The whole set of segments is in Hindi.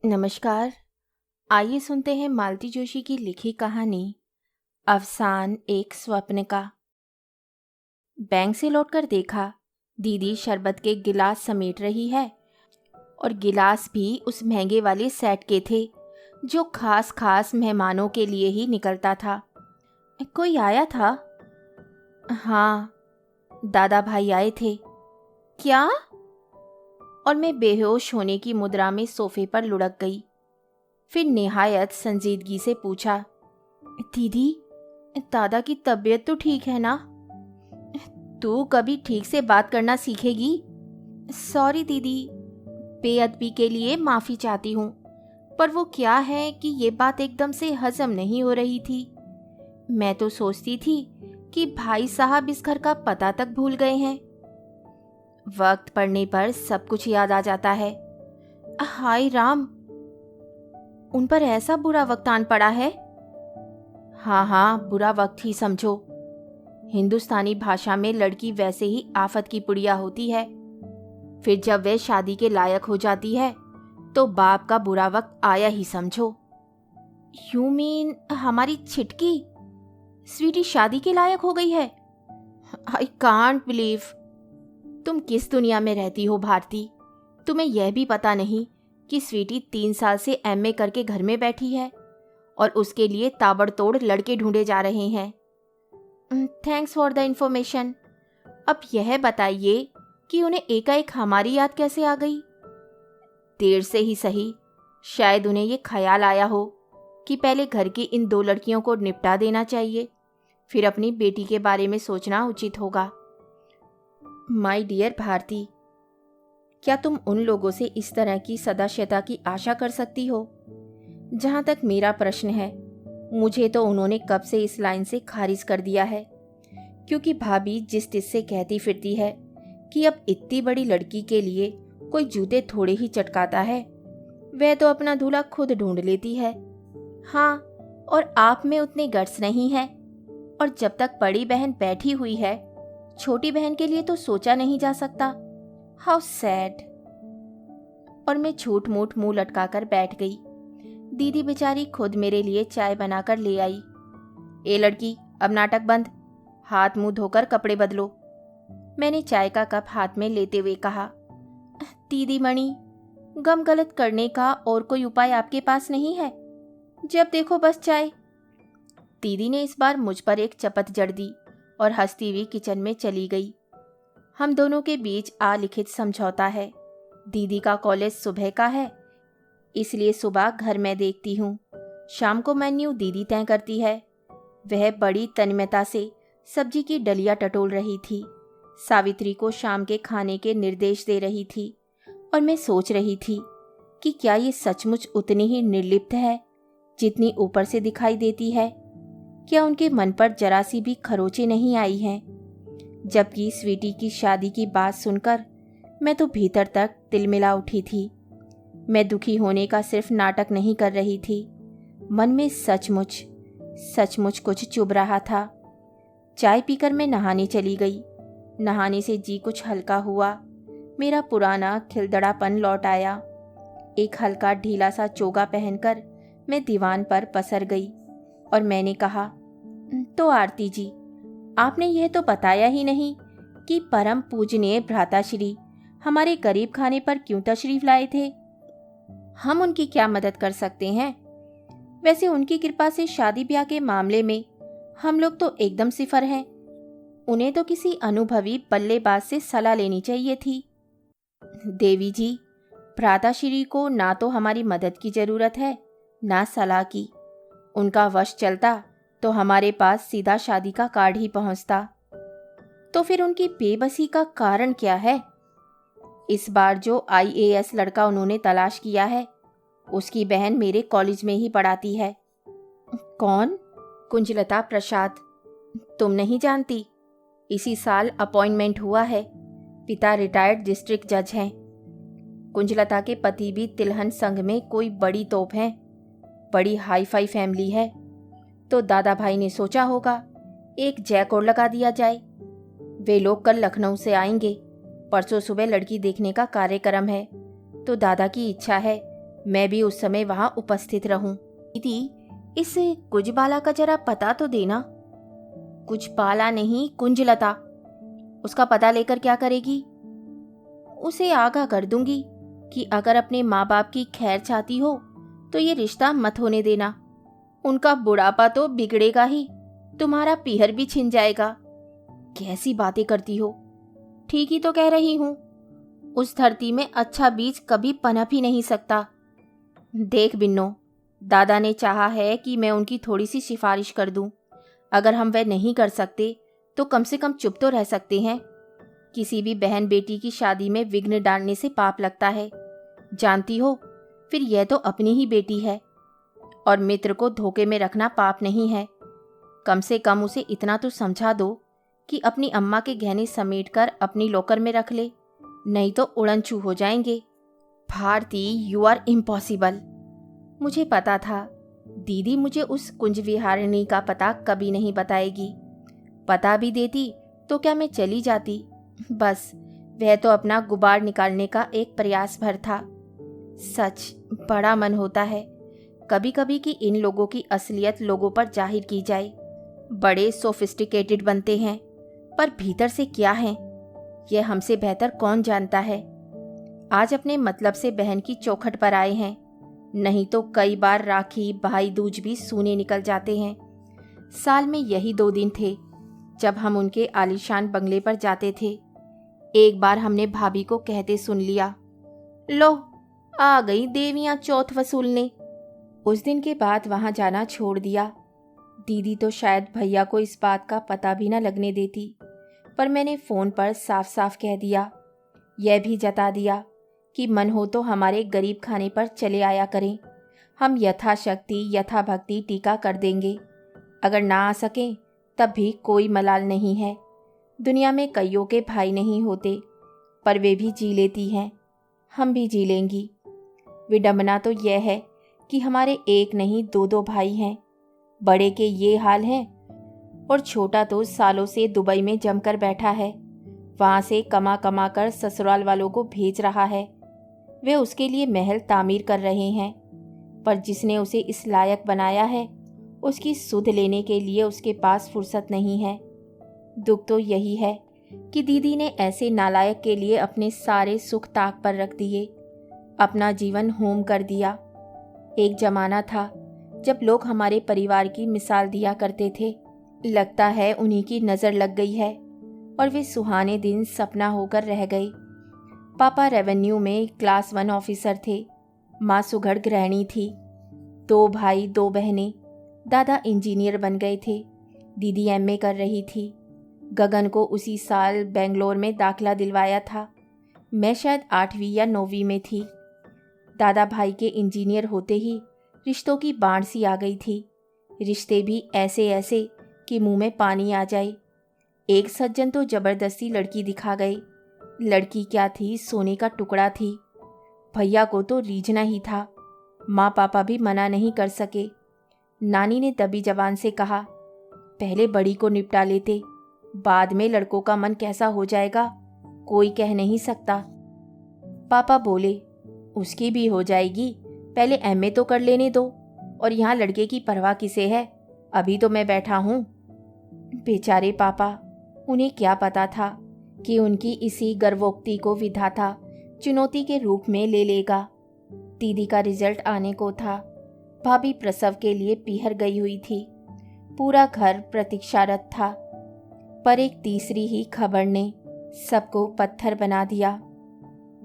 नमस्कार। आइए सुनते हैं मालती जोशी की लिखी कहानी अवसान एक स्वप्न का। बैंक से लौटकर देखा, दीदी शरबत के गिलास समेट रही है और गिलास भी उस महंगे वाले सेट के थे जो खास खास मेहमानों के लिए ही निकलता था। कोई आया था? हाँ, दादा भाई आए थे। क्या? और मैं बेहोश होने की मुद्रा में सोफे पर लुढ़क गई। फिर निहायत संजीदगी से पूछा, दीदी, दादा की तबीयत तो ठीक है ना? तू कभी ठीक से बात करना सीखेगी? सॉरी दीदी, बेअदबी के लिए माफ़ी चाहती हूँ, पर वो क्या है कि ये बात एकदम से हजम नहीं हो रही थी। मैं तो सोचती थी कि भाई साहब इस घर का पता तक भूल गए हैं। वक्त पड़ने पर सब कुछ याद आ जाता है। हाय राम, उन पर ऐसा बुरा वक्त आन पड़ा है? हाँ हाँ, बुरा वक्त ही समझो। हिंदुस्तानी भाषा में लड़की वैसे ही आफत की पुड़िया होती है। फिर जब वे शादी के लायक हो जाती है तो बाप का बुरा वक्त आया ही समझो। यू मीन हमारी छिटकी स्वीटी शादी के लायक हो गई है? I can't believe. तुम किस दुनिया में रहती हो भारती? तुम्हें यह भी पता नहीं कि स्वीटी 3 साल से एमए करके घर में बैठी है और उसके लिए ताबड़तोड़ लड़के ढूंढे जा रहे हैं। Thanks for the information. अब यह बताइए कि उन्हें एकाएक हमारी याद कैसे आ गई? देर से ही सही, शायद उन्हें ये ख्याल आया हो कि पहले घर की इन 2 लड़कियों को निपटा देना चाहिए, फिर अपनी बेटी के बारे में सोचना उचित होगा। माय डियर भारती, क्या तुम उन लोगों से इस तरह की सदाशयता की आशा कर सकती हो? जहाँ तक मेरा प्रश्न है, मुझे तो उन्होंने कब से इस लाइन से खारिज कर दिया है, क्योंकि भाभी जिस तिस से कहती फिरती है कि अब इतनी बड़ी लड़की के लिए कोई जूते थोड़े ही चटकाता है, वह तो अपना दूल्हा खुद ढूंढ लेती है। हाँ, और आप में उतने गट्स नहीं है, और जब तक बड़ी बहन बैठी हुई है, छोटी बहन के लिए तो सोचा नहीं जा सकता। How sad. और मैं झूठ मूठ मुंह लटकाकर बैठ गई। दीदी बेचारी खुद मेरे लिए चाय बनाकर ले आई। ए लड़की, अब नाटक बंद, हाथ मुंह धोकर कपड़े बदलो, मैंने चाय का कप हाथ में लेते हुए कहा। दीदी मणि, गम गलत करने का और कोई उपाय आपके पास नहीं है? जब देखो बस चाय। दीदी ने इस बार मुझ पर एक चपत जड़ दी और हंसती हुई किचन में चली गई। हम दोनों के बीच अलिखित समझौता है। दीदी का कॉलेज सुबह का है, इसलिए सुबह घर में देखती हूँ, शाम को मेन्यू दीदी तय करती है। वह बड़ी तन्मयता से सब्जी की डलिया टटोल रही थी, सावित्री को शाम के खाने के निर्देश दे रही थी, और मैं सोच रही थी कि क्या ये सचमुच उतनी ही निर्लिप्त है जितनी ऊपर से दिखाई देती है? क्या उनके मन पर जरा सी भी खरोंचें नहीं आई हैं? जबकि स्वीटी की शादी की बात सुनकर मैं तो भीतर तक तिलमिला उठी थी। मैं दुखी होने का सिर्फ नाटक नहीं कर रही थी, मन में सचमुच सचमुच कुछ चुभ रहा था। चाय पीकर मैं नहाने चली गई। नहाने से जी कुछ हल्का हुआ, मेरा पुराना खिलदड़ापन लौट आया। एक हल्का ढीला सा चोगा पहनकर मैं दीवान पर पसर गई और मैंने कहा, तो आरती जी, आपने यह तो बताया ही नहीं कि परम पूजनीय भ्राताश्री हमारे गरीब खाने पर क्यों तशरीफ लाए थे। हम उनकी क्या मदद कर सकते हैं? वैसे उनकी कृपा से शादी ब्याह के मामले में हम लोग तो एकदम सिफर हैं। उन्हें तो किसी अनुभवी बल्लेबाज से सलाह लेनी चाहिए थी। देवी जी, भ्राताश्री को ना तो हमारी मदद की जरूरत है, ना सलाह की। उनका वश चलता तो हमारे पास सीधा शादी का कार्ड ही पहुंचता। तो फिर उनकी बेबसी का कारण क्या है? इस बार जो आईएएस लड़का उन्होंने तलाश किया है, उसकी बहन मेरे कॉलेज में ही पढ़ाती है। कौन? कुंजलता प्रसाद। तुम नहीं जानती? इसी साल अपॉइंटमेंट हुआ है। पिता रिटायर्ड डिस्ट्रिक्ट जज हैं। कुंजलता के पति भी तिलहन संघ में कोई बड़ी तोप हैं। बड़ी हाई फाई फैमिली है। तो दादा भाई ने सोचा होगा एक जैक और लगा दिया जाए। वे लोग कल लखनऊ से आएंगे। परसों सुबह लड़की देखने का कार्यक्रम है, तो दादा की इच्छा है मैं भी उस समय वहां उपस्थित रहूं। दीदी, इस कुंजबाला का जरा पता तो देना। कुंजबाला नहीं, कुंजलता। उसका पता लेकर क्या करेगी? उसे आगाह कर दूंगी कि अगर अपने माँ बाप की खैर चाहती हो तो ये रिश्ता मत होने देना। उनका बुढ़ापा तो बिगड़ेगा ही, तुम्हारा पीहर भी छिन जाएगा। कैसी बातें करती हो? ठीक ही तो कह रही हूं। उस धरती में अच्छा बीज कभी पनप ही नहीं सकता। देख बिन्नो, दादा ने चाहा है कि मैं उनकी थोड़ी सी सिफारिश कर दूं। अगर हम वह नहीं कर सकते तो कम से कम चुप तो रह सकते हैं। किसी भी बहन बेटी की शादी में विघ्न डालने से पाप लगता है, जानती हो। फिर यह तो अपनी ही बेटी है, और मित्र को धोखे में रखना पाप नहीं है। कम से कम उसे इतना तो समझा दो कि अपनी अम्मा के गहने समेटकर अपनी लॉकर में रख ले, नहीं तो उड़नछू हो जाएंगे। Bharti, you are impossible. मुझे पता था दीदी मुझे उस कुंज विहारिणी का पता कभी नहीं बताएगी। पता भी देती तो क्या मैं चली जाती? बस वह तो अपना गुबार निकालने का एक प्रयास भर था। सच, बड़ा मन होता है कभी कभी कि इन लोगों की असलियत लोगों पर जाहिर की जाए। बड़े सोफिस्टिकेटेड बनते हैं, पर भीतर से क्या हैं यह हमसे बेहतर कौन जानता है। आज अपने मतलब से बहन की चौखट पर आए हैं, नहीं तो कई बार राखी भाई दूज भी सूने निकल जाते हैं। साल में यही 2 दिन थे जब हम उनके आलीशान बंगले पर जाते थे। एक बार हमने भाभी को कहते सुन लिया, लो आ गई देवियां चौथ वसूलने। उस दिन के बाद वहां जाना छोड़ दिया। दीदी तो शायद भैया को इस बात का पता भी न लगने देती, पर मैंने फ़ोन पर साफ साफ कह दिया, यह भी जता दिया कि मन हो तो हमारे गरीब खाने पर चले आया करें। हम यथाशक्ति यथाभक्ति टीका कर देंगे। अगर ना आ सकें तब भी कोई मलाल नहीं है। दुनिया में कईयों के भाई नहीं होते, पर वे भी जी लेती हैं, हम भी जी लेंगी। विडंबना तो यह है कि हमारे एक नहीं 2 भाई हैं। बड़े के ये हाल है, और छोटा तो सालों से दुबई में जमकर बैठा है। वहाँ से कमा कमा कर ससुराल वालों को भेज रहा है। वे उसके लिए महल तामीर कर रहे हैं, पर जिसने उसे इस लायक बनाया है उसकी सुध लेने के लिए उसके पास फुर्सत नहीं है। दुख तो यही है कि दीदी ने ऐसे नालायक के लिए अपने सारे सुख ताक पर रख दिए, अपना जीवन होम कर दिया। एक जमाना था जब लोग हमारे परिवार की मिसाल दिया करते थे। लगता है उन्हीं की नज़र लग गई है और वे सुहाने दिन सपना होकर रह गए। पापा रेवेन्यू में क्लास 1 ऑफिसर थे, माँ सुघड़ गृहिणी थी। 2 भाई 2 बहनें। दादा इंजीनियर बन गए थे, दीदी एमए कर रही थी। गगन को उसी साल बेंगलोर में दाखिला दिलवाया था। मैं शायद 8वीं या 9वीं में थी। दादा भाई के इंजीनियर होते ही रिश्तों की बाढ़ सी आ गई थी। रिश्ते भी ऐसे ऐसे कि मुंह में पानी आ जाए। एक सज्जन तो जबरदस्ती लड़की दिखा गए। लड़की क्या थी, सोने का टुकड़ा थी। भैया को तो रीझना ही था। माँ पापा भी मना नहीं कर सके। नानी ने दबी जबान से कहा, पहले बड़ी को निपटा लेते, बाद में लड़कों का मन कैसा हो जाएगा कोई कह नहीं सकता। पापा बोले, उसकी भी हो जाएगी, पहले एमए तो कर लेने दो, और यहाँ लड़के की परवाह किसे है, अभी तो मैं बैठा हूँ। बेचारे पापा, उन्हें क्या पता था कि उनकी इसी गर्वोक्ति को विधाता चुनौती के रूप में ले लेगा। दीदी का रिजल्ट आने को था। भाभी प्रसव के लिए पीहर गई हुई थी। पूरा घर प्रतीक्षारत था, पर एक तीसरी ही खबर ने सबको पत्थर बना दिया।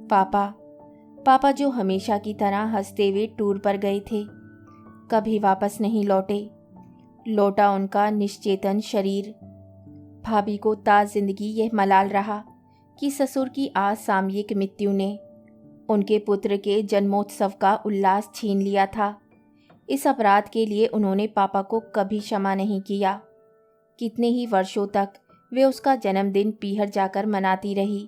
पापा जो हमेशा की तरह हंसते हुए टूर पर गए थे, कभी वापस नहीं लौटे। लौटा उनका निश्चेतन शरीर। भाभी को ताज जिंदगी यह मलाल रहा कि ससुर की असामयिक मृत्यु ने उनके पुत्र के जन्मोत्सव का उल्लास छीन लिया था। इस अपराध के लिए उन्होंने पापा को कभी क्षमा नहीं किया। कितने ही वर्षों तक वे उसका जन्मदिन पीहर जाकर मनाती रही।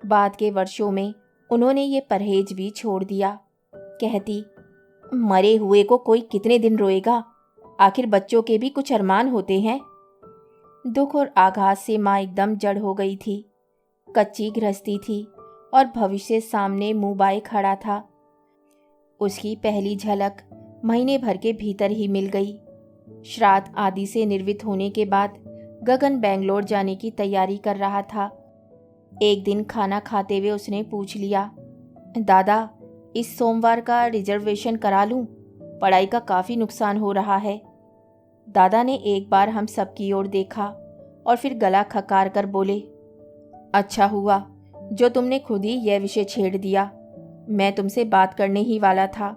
बाद के वर्षों में उन्होंने ये परहेज भी छोड़ दिया। कहती, मरे हुए को कोई कितने दिन रोएगा, आखिर बच्चों के भी कुछ अरमान होते हैं। दुख और आघात से माँ एकदम जड़ हो गई थी। कच्ची गृहस्थी थी और भविष्य सामने मुंह बाए खड़ा था। उसकी पहली झलक महीने भर के भीतर ही मिल गई। श्राद्ध आदि से निर्वित होने के बाद गगन बेंगलोर जाने की तैयारी कर रहा था। एक दिन खाना खाते हुए उसने पूछ लिया, दादा, इस सोमवार का रिजर्वेशन करा लूं? पढ़ाई का काफ़ी नुकसान हो रहा है। दादा ने एक बार हम सब की ओर देखा और फिर गला खकार कर बोले, अच्छा हुआ जो तुमने खुद ही यह विषय छेड़ दिया। मैं तुमसे बात करने ही वाला था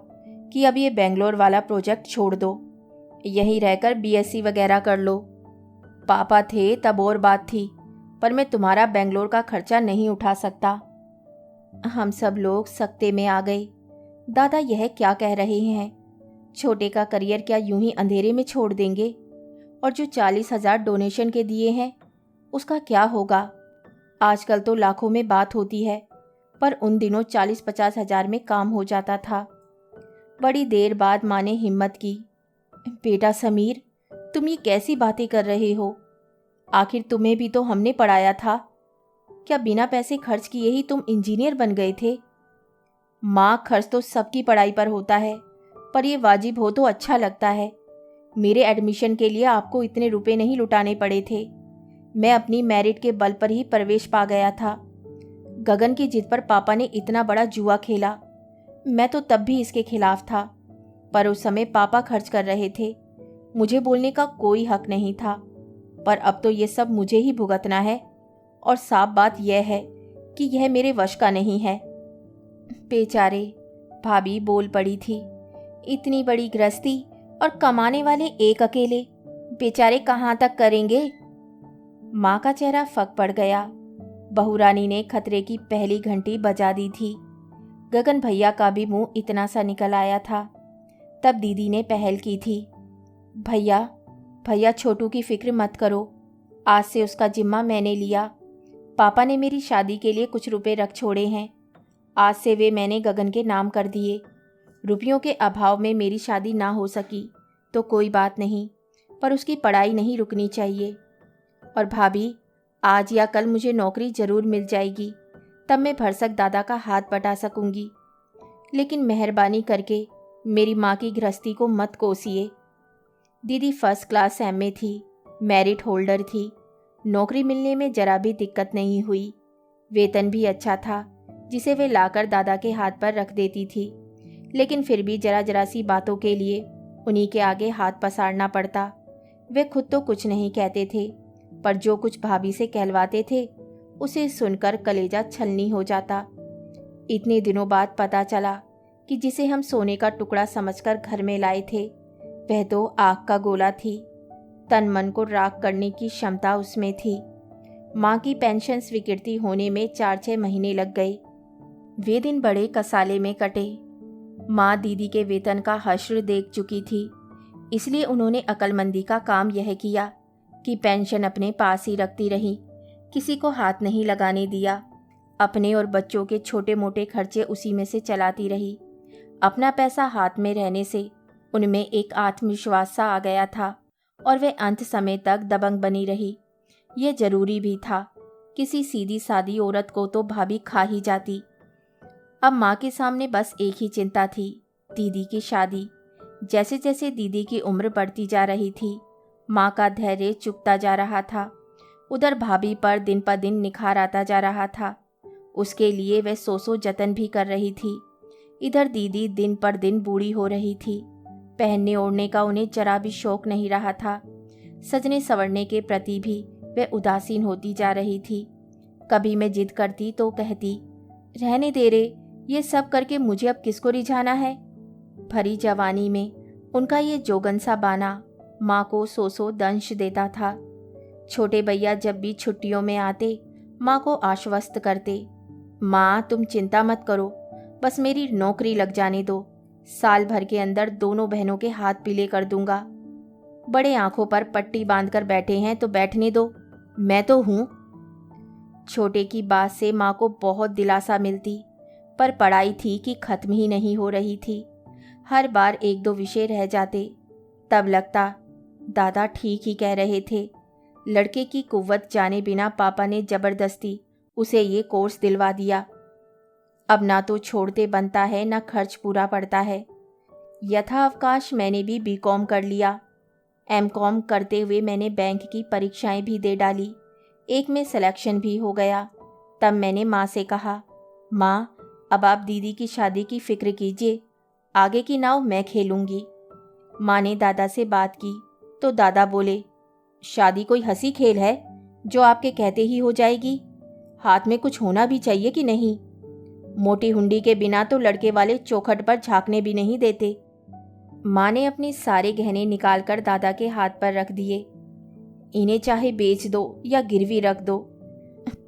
कि अब ये बेंगलोर वाला प्रोजेक्ट छोड़ दो, यहीं रहकर बीएससी वगैरह कर लो। पापा थे तब और बात थी, पर मैं तुम्हारा बेंगलोर का खर्चा नहीं उठा सकता। हम सब लोग सकते में आ गए। दादा यह क्या कह रहे हैं? छोटे का करियर क्या यूं ही अंधेरे में छोड़ देंगे? और जो 40,000 डोनेशन के दिए हैं उसका क्या होगा? आजकल तो लाखों में बात होती है, पर उन दिनों 40-50 हज़ार में काम हो जाता था। बड़ी देर बाद माँ ने हिम्मत की, बेटा समीर, तुम ये कैसी बातें कर रहे हो? आखिर तुम्हें भी तो हमने पढ़ाया था। क्या बिना पैसे खर्च किए ही तुम इंजीनियर बन गए थे? माँ, खर्च तो सबकी पढ़ाई पर होता है, पर ये वाजिब हो तो अच्छा लगता है। मेरे एडमिशन के लिए आपको इतने रुपए नहीं लुटाने पड़े थे। मैं अपनी मेरिट के बल पर ही प्रवेश पा गया था। गगन की जिद पर पापा ने इतना बड़ा जुआ खेला। मैं तो तब भी इसके खिलाफ था, पर उस समय पापा खर्च कर रहे थे। मुझे बोलने का कोई हक नहीं था, पर अब तो ये सब मुझे ही भुगतना है। और साफ बात यह है कि यह मेरे वश का नहीं है। बेचारे, भाभी बोल पड़ी थी, इतनी बड़ी गृहस्थी और कमाने वाले एक अकेले, बेचारे कहाँ तक करेंगे? माँ का चेहरा फक पड़ गया। बहुरानी ने खतरे की पहली घंटी बजा दी थी। गगन भैया का भी मुंह इतना सा निकल आया था। तब दीदी ने पहल की थी, भैया भैया छोटू की फिक्र मत करो, आज से उसका जिम्मा मैंने लिया। पापा ने मेरी शादी के लिए कुछ रुपए रख छोड़े हैं, आज से वे मैंने गगन के नाम कर दिए। रुपयों के अभाव में मेरी शादी ना हो सकी तो कोई बात नहीं, पर उसकी पढ़ाई नहीं रुकनी चाहिए। और भाभी, आज या कल मुझे नौकरी ज़रूर मिल जाएगी, तब मैं भरसक दादा का हाथ बटा सकूंगी। लेकिन मेहरबानी करके मेरी माँ की गृहस्थी को मत कोसिए। दीदी फर्स्ट क्लास एमए थी, मेरिट होल्डर थी। नौकरी मिलने में जरा भी दिक्कत नहीं हुई। वेतन भी अच्छा था, जिसे वे लाकर दादा के हाथ पर रख देती थी। लेकिन फिर भी जरा जरा सी बातों के लिए उन्हीं के आगे हाथ पसारना पड़ता। वे खुद तो कुछ नहीं कहते थे, पर जो कुछ भाभी से कहलवाते थे उसे सुनकर कलेजा छलनी हो जाता। इतने दिनों बाद पता चला कि जिसे हम सोने का टुकड़ा समझकर घर में लाए थे वह तो आग का गोला थी। तन मन को राख करने की क्षमता उसमें थी। माँ की पेंशन स्वीकृति होने में 4-6 महीने लग गए। वे दिन बड़े कसाले में कटे। माँ दीदी के वेतन का हश्र देख चुकी थी, इसलिए उन्होंने अक्लमंदी का काम यह किया कि पेंशन अपने पास ही रखती रही, किसी को हाथ नहीं लगाने दिया। अपने और बच्चों के छोटे मोटे खर्चे उसी में से चलाती रही। अपना पैसा हाथ में रहने से उनमें एक आत्मविश्वास सा आ गया था और वे अंत समय तक दबंग बनी रही। ये जरूरी भी था, किसी सीधी सादी औरत को तो भाभी खा ही जाती। अब माँ के सामने बस एक ही चिंता थी, दीदी की शादी। जैसे जैसे दीदी की उम्र बढ़ती जा रही थी, माँ का धैर्य चुकता जा रहा था। उधर भाभी पर दिन पर दिन निखार आता जा रहा था। उसके लिए वह सौ जतन भी कर रही थी। इधर दीदी दिन पर दिन बूढ़ी हो रही थी। पहनने ओढ़ने का उन्हें जरा भी शौक नहीं रहा था। सजने संवरने के प्रति भी वह उदासीन होती जा रही थी। कभी मैं जिद करती तो कहती, रहने दे रे, ये सब करके मुझे अब किसको रिझाना है। भरी जवानी में उनका ये जोगन सा बाना माँ को सौ दंश देता था। छोटे भैया जब भी छुट्टियों में आते माँ को आश्वस्त करते, माँ तुम चिंता मत करो, बस मेरी नौकरी लग जाने दो, साल भर के अंदर दोनों बहनों के हाथ पीले कर दूंगा। बड़े आंखों पर पट्टी बांधकर बैठे हैं तो बैठने दो, मैं तो हूँ। छोटे की बात से माँ को बहुत दिलासा मिलती, पर पढ़ाई थी कि खत्म ही नहीं हो रही थी। हर बार 1-2 विषय रह जाते, तब लगता दादा ठीक ही कह रहे थे। लड़के की कुव्वत जाने बिना पापा ने जबरदस्ती उसे ये कोर्स दिलवा दिया। अब ना तो छोड़ते बनता है ना खर्च पूरा पड़ता है। यथावकाश मैंने भी बीकॉम कर लिया। एमकॉम करते हुए मैंने बैंक की परीक्षाएं भी दे डाली, एक में सिलेक्शन भी हो गया। तब मैंने माँ से कहा, माँ अब आप दीदी की शादी की फिक्र कीजिए, आगे की नाव मैं खेलूंगी। माँ ने दादा से बात की तो दादा बोले, शादी कोई हंसी खेल है जो आपके कहते ही हो जाएगी? हाथ में कुछ होना भी चाहिए कि नहीं? मोटी हुंडी के बिना तो लड़के वाले चौखट पर झांकने भी नहीं देते। माँ ने अपने सारे गहने निकालकर दादा के हाथ पर रख दिए। इन्हें चाहे बेच दो या गिरवी रख दो,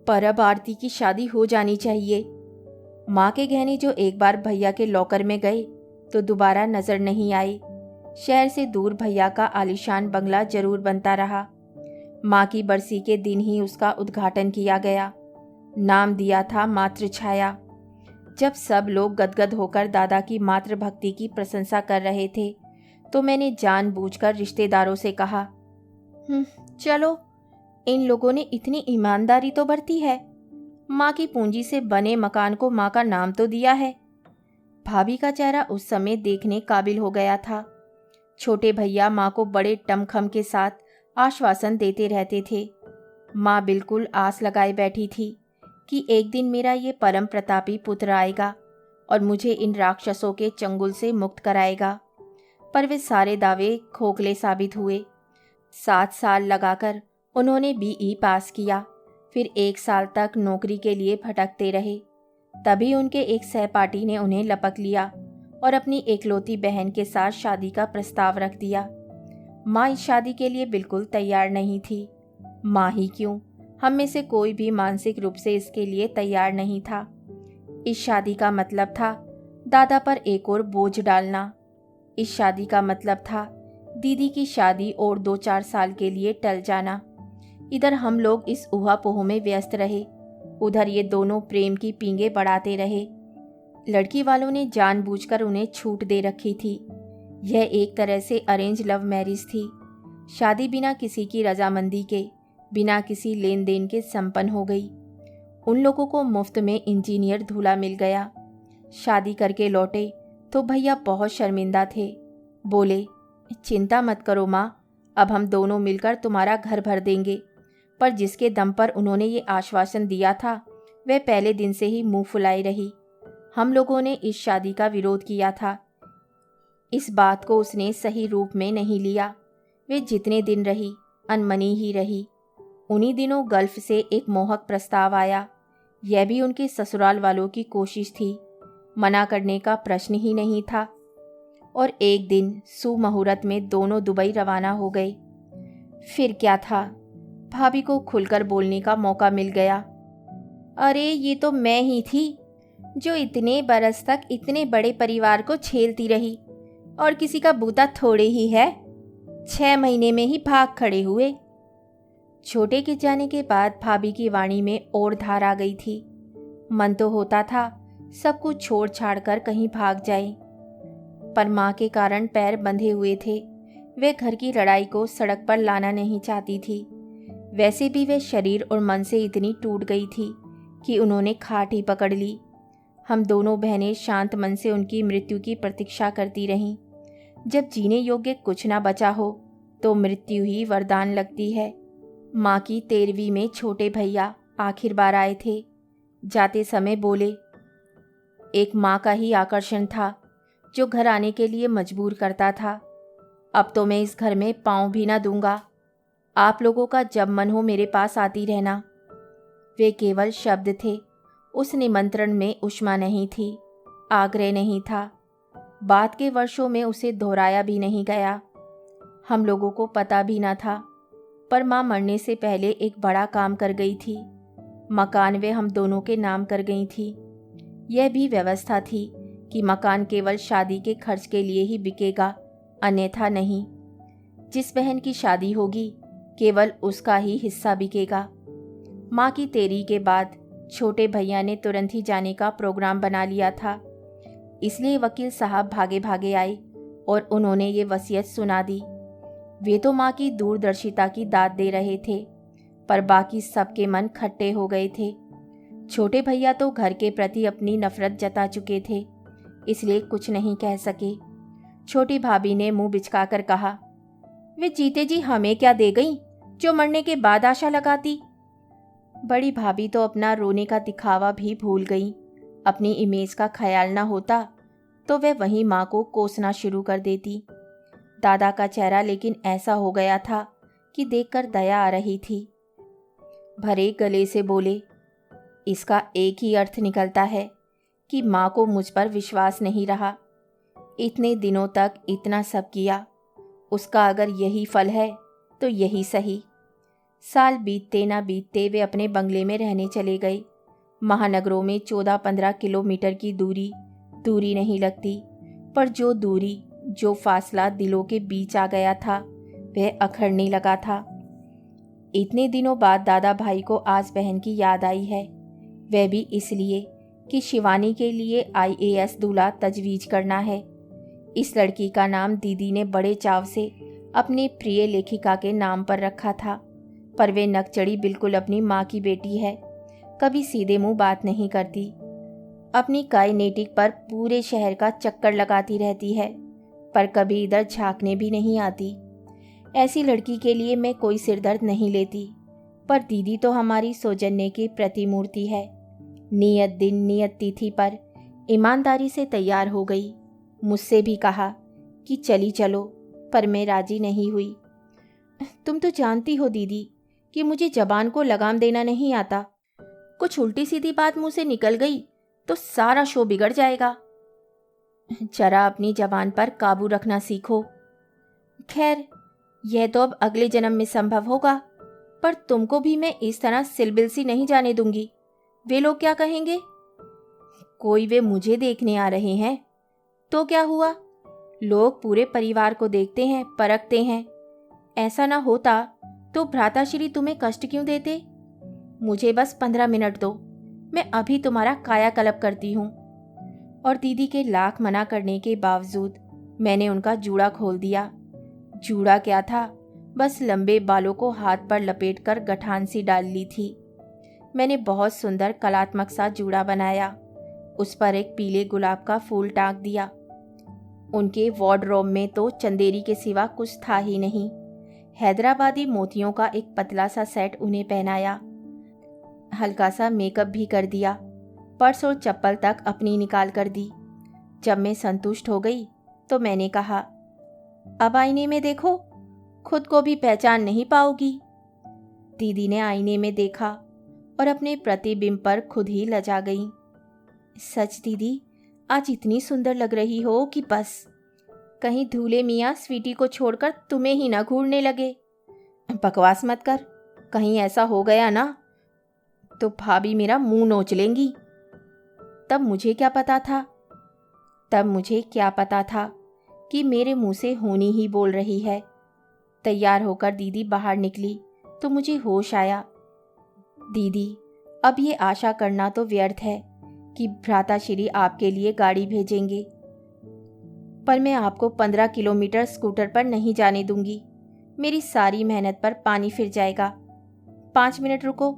पर अब आरती की शादी हो जानी चाहिए। माँ के गहने जो एक बार भैया के लॉकर में गए तो दोबारा नजर नहीं आए। शहर से दूर भैया का आलीशान बंगला जरूर बनता रहा। माँ की बरसी के दिन ही उसका उद्घाटन किया गया। नाम दिया था मातृछाया। जब सब लोग गदगद होकर दादा की मातृभक्ति की प्रशंसा कर रहे थे तो मैंने जानबूझकर रिश्तेदारों से कहा, चलो, इन लोगों ने इतनी ईमानदारी तो बरती है, माँ की पूंजी से बने मकान को माँ का नाम तो दिया है। भाभी का चेहरा उस समय देखने काबिल हो गया था। छोटे भैया माँ को बड़े टमखम के साथ आश्वासन देते रहते थे। माँ बिल्कुल आस लगाए बैठी थी कि एक दिन मेरा ये परम प्रतापी पुत्र आएगा और मुझे इन राक्षसों के चंगुल से मुक्त कराएगा। पर वे सारे दावे खोखले साबित हुए। 7 साल लगाकर उन्होंने बीई पास किया, फिर 1 साल तक नौकरी के लिए भटकते रहे। तभी उनके एक सहपाठी ने उन्हें लपक लिया और अपनी एकलौती बहन के साथ शादी का प्रस्ताव रख दिया। माँ इस शादी के लिए बिल्कुल तैयार नहीं थी। माँ ही क्यों, हम में से कोई भी मानसिक रूप से इसके लिए तैयार नहीं था। इस शादी का मतलब था दादा पर एक और बोझ डालना। इस शादी का मतलब था दीदी की शादी और 2-4 साल के लिए टल जाना। इधर हम लोग इस ऊहापोह में व्यस्त रहे, उधर ये दोनों प्रेम की पींगे बढ़ाते रहे। लड़की वालों ने जानबूझकर उन्हें छूट दे रखी थी। यह एक तरह से अरेंज लव मैरिज थी। शादी बिना किसी की रजामंदी के, बिना किसी लेन देन के संपन्न हो गई। उन लोगों को मुफ्त में इंजीनियर दूल्हा मिल गया। शादी करके लौटे तो भैया बहुत शर्मिंदा थे। बोले, चिंता मत करो माँ, अब हम दोनों मिलकर तुम्हारा घर भर देंगे। पर जिसके दम पर उन्होंने ये आश्वासन दिया था वह पहले दिन से ही मुंह फुलाई रही। हम लोगों ने इस शादी का विरोध किया था। इस बात को उसने सही रूप में नहीं लिया। वे जितने दिन रही अनमनी ही रही। उन्हीं दिनों गल्फ से एक मोहक प्रस्ताव आया। यह भी उनके ससुराल वालों की कोशिश थी, मना करने का प्रश्न ही नहीं था। और एक दिन सुमुहूर्त में दोनों दुबई रवाना हो गए। फिर क्या था, भाभी को खुलकर बोलने का मौका मिल गया। अरे ये तो मैं ही थी जो इतने बरस तक इतने बड़े परिवार को झेलती रही, और किसी का बूता थोड़े ही है। 6 महीने में ही भाग खड़े हुए। छोटे के जाने के बाद भाभी की वाणी में और धार आ गई थी। मन तो होता था सब कुछ छोड़ छाड़ कर कहीं भाग जाए, पर माँ के कारण पैर बंधे हुए थे। वे घर की लड़ाई को सड़क पर लाना नहीं चाहती थी। वैसे भी वे शरीर और मन से इतनी टूट गई थी कि उन्होंने खाट ही पकड़ ली। हम दोनों बहनें शांत मन से उनकी मृत्यु की प्रतीक्षा करती रहीं। जब जीने योग्य कुछ ना बचा हो तो मृत्यु ही वरदान लगती है। माँ की 13वीं में छोटे भैया आखिर बार आए थे। जाते समय बोले, एक माँ का ही आकर्षण था जो घर आने के लिए मजबूर करता था। अब तो मैं इस घर में पाँव भी ना दूंगा। आप लोगों का जब मन हो मेरे पास आती रहना। वे केवल शब्द थे। उस निमंत्रण में ऊष्मा नहीं थी, आग्रह नहीं था। बाद के वर्षों में उसे दोहराया भी नहीं गया। हम लोगों को पता भी ना था, पर माँ मरने से पहले एक बड़ा काम कर गई थी। मकान वे हम दोनों के नाम कर गई थी। यह भी व्यवस्था थी कि मकान केवल शादी के खर्च के लिए ही बिकेगा, अन्यथा नहीं। जिस बहन की शादी होगी केवल उसका ही हिस्सा बिकेगा। माँ की तेरी के बाद छोटे भैया ने तुरंत ही जाने का प्रोग्राम बना लिया था। इसलिए वकील साहब भागे भागे आए और उन्होंने ये वसीयत सुना दी। वे तो माँ की दूरदर्शिता की दाद दे रहे थे, पर बाकी सबके मन खट्टे हो गए थे। छोटे भैया तो घर के प्रति अपनी नफरत जता चुके थे, इसलिए कुछ नहीं कह सके। छोटी भाभी ने मुंह बिचकाकर कहा, वे जीते जी हमें क्या दे गई जो मरने के बाद आशा लगाती। बड़ी भाभी तो अपना रोने का दिखावा भी भूल गई। अपनी इमेज का ख्याल ना होता तो वह वहीं माँ को कोसना शुरू कर देती। दादा का चेहरा लेकिन ऐसा हो गया था कि देखकर दया आ रही थी। भरे गले से बोले, इसका एक ही अर्थ निकलता है कि माँ को मुझ पर विश्वास नहीं रहा। इतने दिनों तक इतना सब किया, उसका अगर यही फल है तो यही सही। साल बीतते ना बीतते वे अपने बंगले में रहने चले गए। महानगरों में 14-15 किलोमीटर की दूरी नहीं लगती, पर जो दूरी, जो फासला दिलों के बीच आ गया था वह अखड़ने लगा था। इतने दिनों बाद दादा भाई को आज बहन की याद आई है, वह भी इसलिए कि शिवानी के लिए IAS दूल्हा तजवीज करना है। इस लड़की का नाम दीदी ने बड़े चाव से अपने प्रिय लेखिका के नाम पर रखा था, पर वे नकचड़ी बिल्कुल अपनी माँ की बेटी है, कभी सीधे मुंह बात नहीं करती। अपनी काइनेटिक पर पूरे शहर का चक्कर लगाती रहती है, पर कभी इधर झांकने भी नहीं आती। ऐसी लड़की के लिए मैं कोई सिरदर्द नहीं लेती, पर दीदी तो हमारी सौजन्य की प्रतिमूर्ति है। नियत दिन नियत तिथि पर ईमानदारी से तैयार हो गई। मुझसे भी कहा कि चली चलो, पर मैं राजी नहीं हुई। तुम तो जानती हो दीदी कि मुझे जबान को लगाम देना नहीं आता। कुछ उल्टी सीधी बात मुंह से निकल गई तो सारा शो बिगड़ जाएगा। जरा अपनी जबान पर काबू रखना सीखो। खैर, यह तो अब अगले जन्म में संभव होगा, पर तुमको भी मैं इस तरह सिलबिल सी नहीं जाने दूंगी। वे लोग क्या कहेंगे? कोई वे मुझे देखने आ रहे हैं तो क्या हुआ? लोग पूरे परिवार को देखते हैं, परखते हैं। ऐसा ना होता तो भ्राताश्री तुम्हें कष्ट क्यों देते? मुझे बस 15 मिनट दो, मैं अभी तुम्हारा कायाकल्प करती हूँ। और दीदी के लाख मना करने के बावजूद मैंने उनका जूड़ा खोल दिया। जूड़ा क्या था, बस लंबे बालों को हाथ पर लपेटकर गठान सी डाल ली थी। मैंने बहुत सुंदर कलात्मक सा जूड़ा बनाया, उस पर एक पीले गुलाब का फूल टांग दिया। उनके वार्डरोब में तो चंदेरी के सिवा कुछ था ही नहीं। हैदराबादी मोतियों का एक पतला सा सेट उन्हें पहनाया। हल्का सा मेकअप भी कर दिया। पर्स और चप्पल तक अपनी निकाल कर दी। जब मैं संतुष्ट हो गई तो मैंने कहा, अब आईने में देखो, खुद को भी पहचान नहीं पाओगी। दीदी ने आईने में देखा और अपने प्रतिबिंब पर खुद ही लजा गई। सच दीदी, आज इतनी सुंदर लग रही हो कि बस कहीं धूले मियाँ स्वीटी को छोड़कर तुम्हें ही ना घूरने लगे। बकवास मत कर, कहीं ऐसा हो गया ना तो भाभी मेरा मुंह नोच लेंगी। तब मुझे क्या पता था कि मेरे मुंह से होनी ही बोल रही है। तैयार होकर दीदी बाहर निकली तो मुझे होश आया। दीदी, अब ये आशा करना तो व्यर्थ है कि भ्राताश्री आपके लिए गाड़ी भेजेंगे, पर मैं आपको 15 किलोमीटर स्कूटर पर नहीं जाने दूंगी। मेरी सारी मेहनत पर पानी फिर जाएगा। 5 मिनट रुको,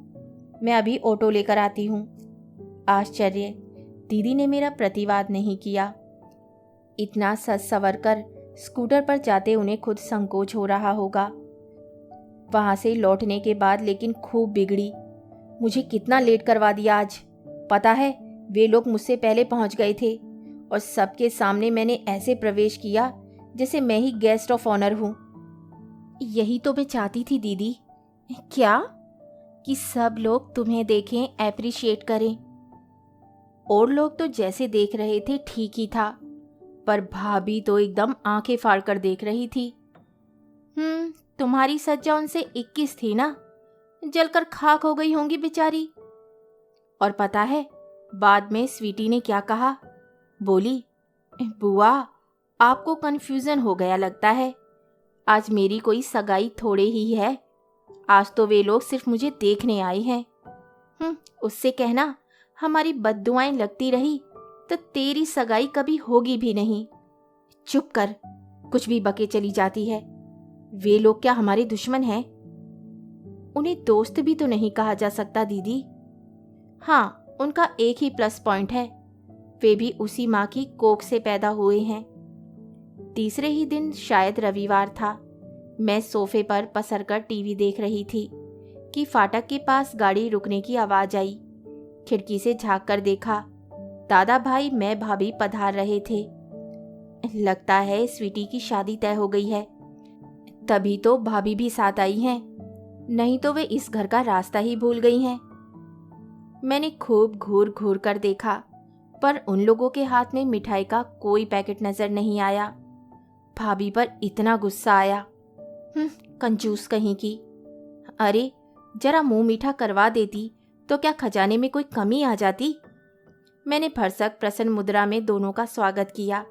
मैं अभी ऑटो लेकर आती हूँ। आश्चर्य, दीदी ने मेरा प्रतिवाद नहीं किया। इतना सज संवर कर स्कूटर पर जाते उन्हें खुद संकोच हो रहा होगा। वहां से लौटने के बाद लेकिन खूब बिगड़ी। मुझे कितना लेट करवा दिया आज। पता है, वे लोग मुझसे पहले पहुंच गए थे और सबके सामने मैंने ऐसे प्रवेश किया जैसे मैं ही गेस्ट ऑफ ऑनर हूँ। यही तो मैं चाहती थी दीदी। क्या? कि सब लोग तुम्हें देखें, एप्रिशिएट करें। और लोग तो जैसे देख रहे थे ठीक ही था, पर भाभी तो एकदम आंखें फाड़ कर देख रही थी। तुम्हारी सज्जा उनसे 21 थी ना, जलकर खाक हो गई होंगी बेचारी। और पता है बाद में स्वीटी ने क्या कहा? बोली, बुआ आपको कन्फ्यूजन हो गया लगता है। आज मेरी कोई सगाई थोड़े ही है, आज तो वे लोग सिर्फ मुझे देखने आए हैं। उससे कहना हमारी बद्दुआएं लगती रही तो तेरी सगाई कभी होगी भी नहीं। चुप कर, कुछ भी बके चली जाती है। वे लोग क्या हमारे दुश्मन हैं? उन्हें दोस्त भी तो नहीं कहा जा सकता दीदी। हाँ, उनका एक ही प्लस पॉइंट है, वे भी उसी माँ की कोख से पैदा हुए हैं। तीसरे ही दिन, शायद रविवार था, मैं सोफे पर पसरकर टीवी देख रही थी कि फाटक के पास गाड़ी रुकने की आवाज आई। खिड़की से झांक कर देखा, दादा भाई, मैं, भाभी पधार रहे थे। लगता है स्वीटी की शादी तय हो गई है, तभी तो भाभी भी साथ आई हैं, नहीं तो वे इस घर का रास्ता ही भूल गई हैं। मैंने खूब घूर घूर कर देखा, पर उन लोगों के हाथ में मिठाई का कोई पैकेट नजर नहीं आया। भाभी पर इतना गुस्सा आया। कंजूस कहीं की। अरे, जरा मुंह मीठा करवा देती तो क्या खजाने में कोई कमी आ जाती। मैंने भरसक प्रसन्न मुद्रा में दोनों का स्वागत किया।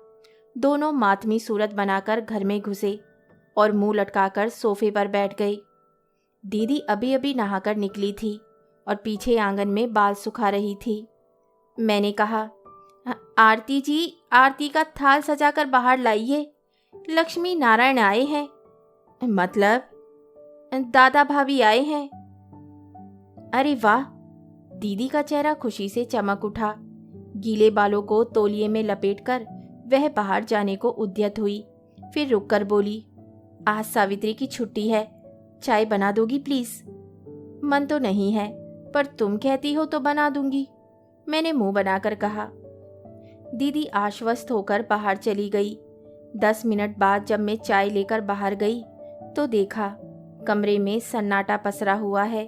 दोनों मातमी सूरत बनाकर घर में घुसे और मुंह लटकाकर सोफे पर बैठ गए। दीदी अभी अभी नहाकर निकली थी और पीछे आंगन में बाल सुखा रही थी। मैंने कहा, आरती जी, आरती का थाल सजाकर बाहर लाइए, लक्ष्मी नारायण आए हैं। मतलब? दादा भाभी आए हैं। अरे वाह! दीदी का चेहरा खुशी से चमक उठा। गीले बालों को तौलिए में लपेटकर वह बाहर जाने को उद्यत हुई, फिर रुककर बोली, आज सावित्री की छुट्टी है, चाय बना दोगी प्लीज? मन तो नहीं है, पर तुम कहती हो तो बना दूंगी, मैंने मुंह बनाकर कहा। दीदी आश्वस्त होकर बाहर चली गई। 10 मिनट बाद जब मैं चाय लेकर बाहर गई तो देखा कमरे में सन्नाटा पसरा हुआ है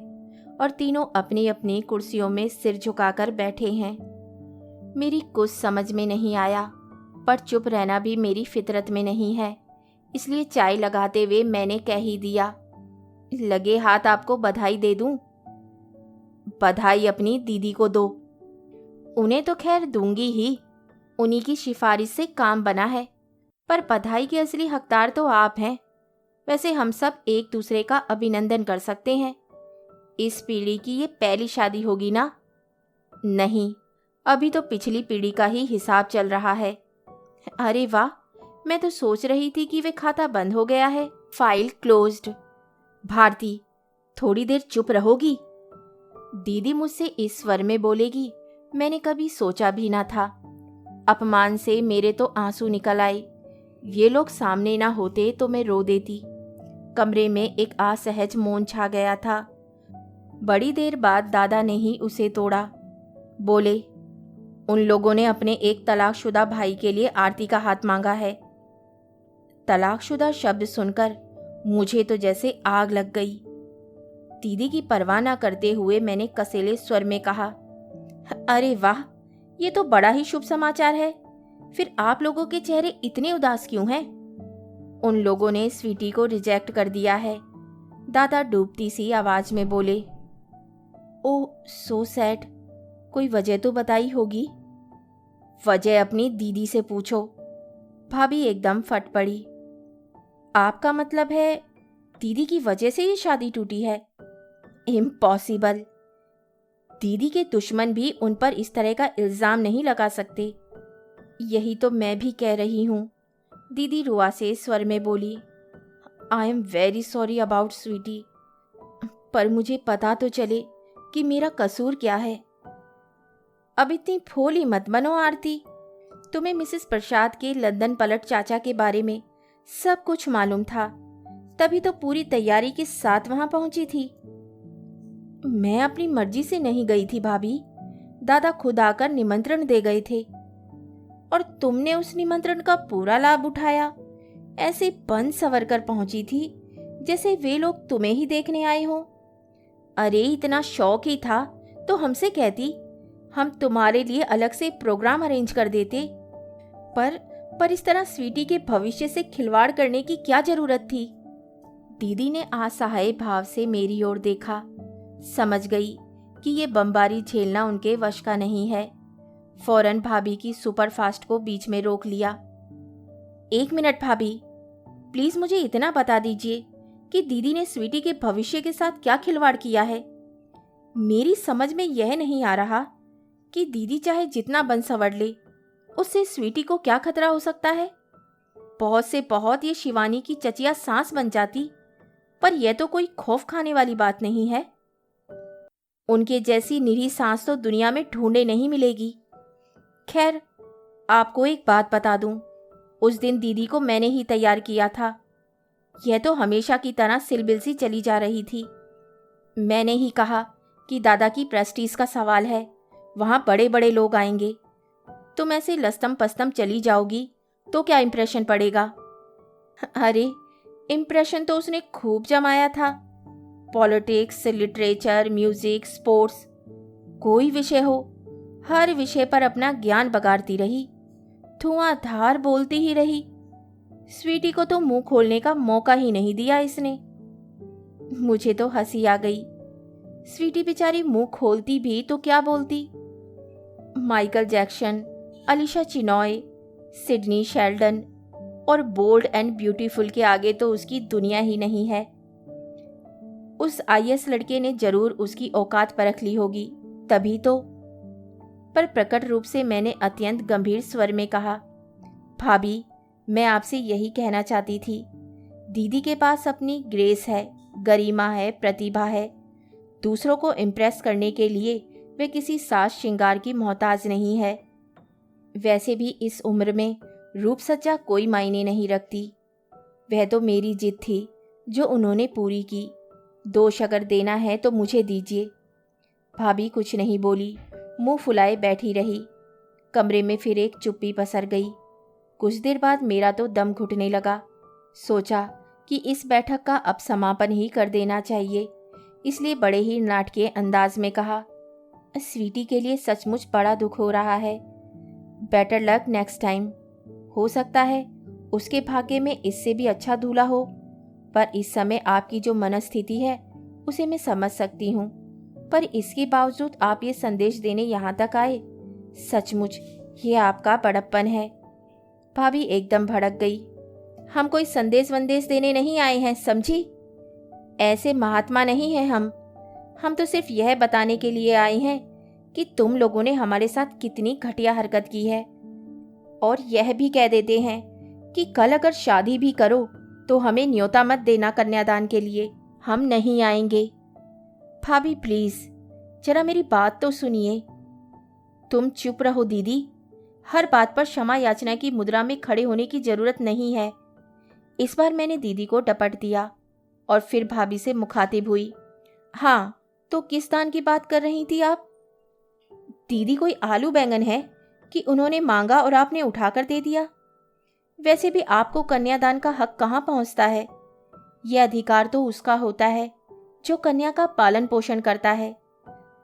और तीनों अपनी अपनी कुर्सियों में सिर झुकाकर बैठे हैं। मेरी कुछ समझ में नहीं आया, पर चुप रहना भी मेरी फितरत में नहीं है, इसलिए चाय लगाते हुए मैंने कह ही दिया, लगे हाथ आपको बधाई दे दूं? बधाई अपनी दीदी को दो। उन्हें तो खैर दूंगी ही, उन्हीं की सिफारिश से काम बना है, पर बधाई के असली हकदार तो आप हैं। वैसे हम सब एक दूसरे का अभिनंदन कर सकते हैं। इस पीढ़ी की ये पहली शादी होगी ना? नहीं, अभी तो पिछली पीढ़ी का ही हिसाब चल रहा है। अरे वाह, मैं तो सोच रही थी कि वे खाता बंद हो गया है। File closed. भारती, थोड़ी देर चुप रहोगी? दीदी मुझसे इस स्वर में बोलेगी, मैंने कभी सोचा भी ना था। अपमान से मेरे तो आंसू निकल आए। ये लोग सामने ना होते तो मैं रो देती। कमरे में एक असहज मौन छा गया था। बड़ी देर बाद दादा ने ही उसे तोड़ा। बोले, उन लोगों ने अपने एक तलाकशुदा भाई के लिए आरती का हाथ मांगा है। तलाकशुदा शब्द सुनकर मुझे तो जैसे आग लग गई। दीदी की परवाह न करते हुए मैंने कसेले स्वर में कहा, अरे वाह, ये तो बड़ा ही शुभ समाचार है। फिर आप लोगों के चेहरे इतने उदास क्यों हैं? उन लोगों ने स्वीटी को रिजेक्ट कर दिया है, दादा डूबती सी आवाज में बोले। ओह, सो सैड। कोई वजह तो बताई होगी। वजह अपनी दीदी से पूछो। भाभी एकदम फट पड़ी। आपका मतलब है दीदी की वजह से ही शादी टूटी है? इम्पॉसिबल। दीदी के दुश्मन भी उन पर इस तरह का इल्जाम नहीं लगा सकते। यही तो मैं भी कह रही हूँ, दीदी रुआसे स्वर में बोली। I am very sorry about Sweety, पर मुझे पता तो चले कि मेरा कसूर क्या है। अब इतनी भोली मत बनो आरती। तुम्हें मिसेस प्रसाद के लंदन पलट चाचा के बारे में सब कुछ मालूम था, तभी तो पूरी तैयारी के साथ वहां पहुंची थी। मैं अपनी मर्जी से नहीं गई थी भाभी, दादा खुद आकर निमंत्रण दे गए थे और तुमने उस निमंत्रण का पूरा लाभ उठाया। ऐसे बन सवर कर पहुंची थी जैसे वे लोग तुम्हें ही देखने आए हों। अरे, इतना शौक ही था तो हमसे कहती, हम तुम्हारे लिए अलग से प्रोग्राम अरेंज कर देते। पर इस तरह स्वीटी के भविष्य से खिलवाड़ करने की क्या जरूरत थी? दीदी ने असहाय भाव से मेरी ओर देखा। समझ गई कि ये बमबारी झेलना उनके वश का नहीं है। फौरन भाभी की सुपरफास्ट को बीच में रोक लिया। 1 मिनट भाभी, प्लीज मुझे इतना बता दीजिए कि दीदी ने स्वीटी के भविष्य के साथ क्या खिलवाड़ किया है। मेरी समझ में यह नहीं आ रहा कि दीदी चाहे जितना बन संवर ले, उससे स्वीटी को क्या खतरा हो सकता है। बहुत से बहुत ये शिवानी की चचिया सांस बन जाती, पर यह तो कोई खौफ खाने वाली बात नहीं है। उनके जैसी निरी सांस तो दुनिया में ढूंढे नहीं मिलेगी। खैर, आपको एक बात बता दूं, उस दिन दीदी को मैंने ही तैयार किया था। यह तो हमेशा की तरह सिलबिल सी चली जा रही थी। मैंने ही कहा कि दादा की प्रेस्टीज का सवाल है, वहाँ बड़े बड़े लोग आएंगे। तुम ऐसे लस्तम पस्तम चली जाओगी तो क्या इम्प्रेशन पड़ेगा? अरे, इम्प्रेशन तो उसने खूब जमाया था। पॉलिटिक्स, लिटरेचर, म्यूजिक, स्पोर्ट्स, कोई विषय हो, हर विषय पर अपना ज्ञान बगाड़ती रही, धुआंधार बोलती ही रही। स्वीटी को तो मुंह खोलने का मौका ही नहीं दिया इसने। मुझे तो हंसी आ गई। स्वीटी बेचारी मुंह खोलती भी तो क्या बोलती? Michael Jackson, Alisha Chinoy, Sidney Sheldon और बोल्ड एंड ब्यूटीफुल के आगे तो उसकी दुनिया ही नहीं है। उस आईएएस लड़के ने जरूर उसकी औकात परख ली होगी, तभी तो। पर प्रकट रूप से मैंने अत्यंत गंभीर स्वर में कहा, भाभी, मैं आपसे यही कहना चाहती थी। दीदी के पास अपनी ग्रेस है, गरिमा है, प्रतिभा है। दूसरों को इम्प्रेस करने के लिए वे किसी साज श्रृंगार की मोहताज नहीं है। वैसे भी इस उम्र में रूप सज्जा कोई मायने नहीं रखती। वह तो मेरी जिद थी जो उन्होंने पूरी की। दोष अगर देना है तो मुझे दीजिए। भाभी कुछ नहीं बोली, मुंह फुलाए बैठी रही। कमरे में फिर एक चुप्पी पसर गई। कुछ देर बाद मेरा तो दम घुटने लगा। सोचा कि इस बैठक का अब समापन ही कर देना चाहिए, इसलिए बड़े ही नाटकीय अंदाज में कहा, स्वीटी के लिए सचमुच बड़ा दुख हो रहा है। Better luck next time. हो सकता है उसके भाग्य में इससे भी अच्छा दूल्हा हो, पर इस समय आपकी जो मनस्थिति है उसे मैं समझ सकती हूँ। पर इसके बावजूद आप ये संदेश देने यहाँ तक आए, सचमुच ये आपका बड़प्पन है। भाभी एकदम भड़क गई। हम कोई संदेश वंदेश देने नहीं आए हैं, समझी? ऐसे महात्मा नहीं हैं हम तो सिर्फ यह बताने के लिए आए हैं कि तुम लोगों ने हमारे साथ कितनी घटिया हरकत की है। और यह भी कह देते हैं कि कल अगर शादी भी करो तो हमें न्योता मत देना कन्यादान के लिए, हम नहीं आएंगे। भाभी प्लीज जरा मेरी बात तो सुनिए। तुम चुप रहो दीदी, हर बात पर क्षमा याचना की मुद्रा में खड़े होने की जरूरत नहीं है। इस बार मैंने दीदी को डपट दिया और फिर भाभी से मुखातिब हुई। हाँ, तो किस दान की बात कर रही थी आप? दीदी कोई आलू बैंगन है कि उन्होंने मांगा और आपने उठाकर दे दिया? वैसे भी आपको कन्यादान का हक कहाँ पहुँचता है? यह अधिकार तो उसका होता है जो कन्या का पालन पोषण करता है।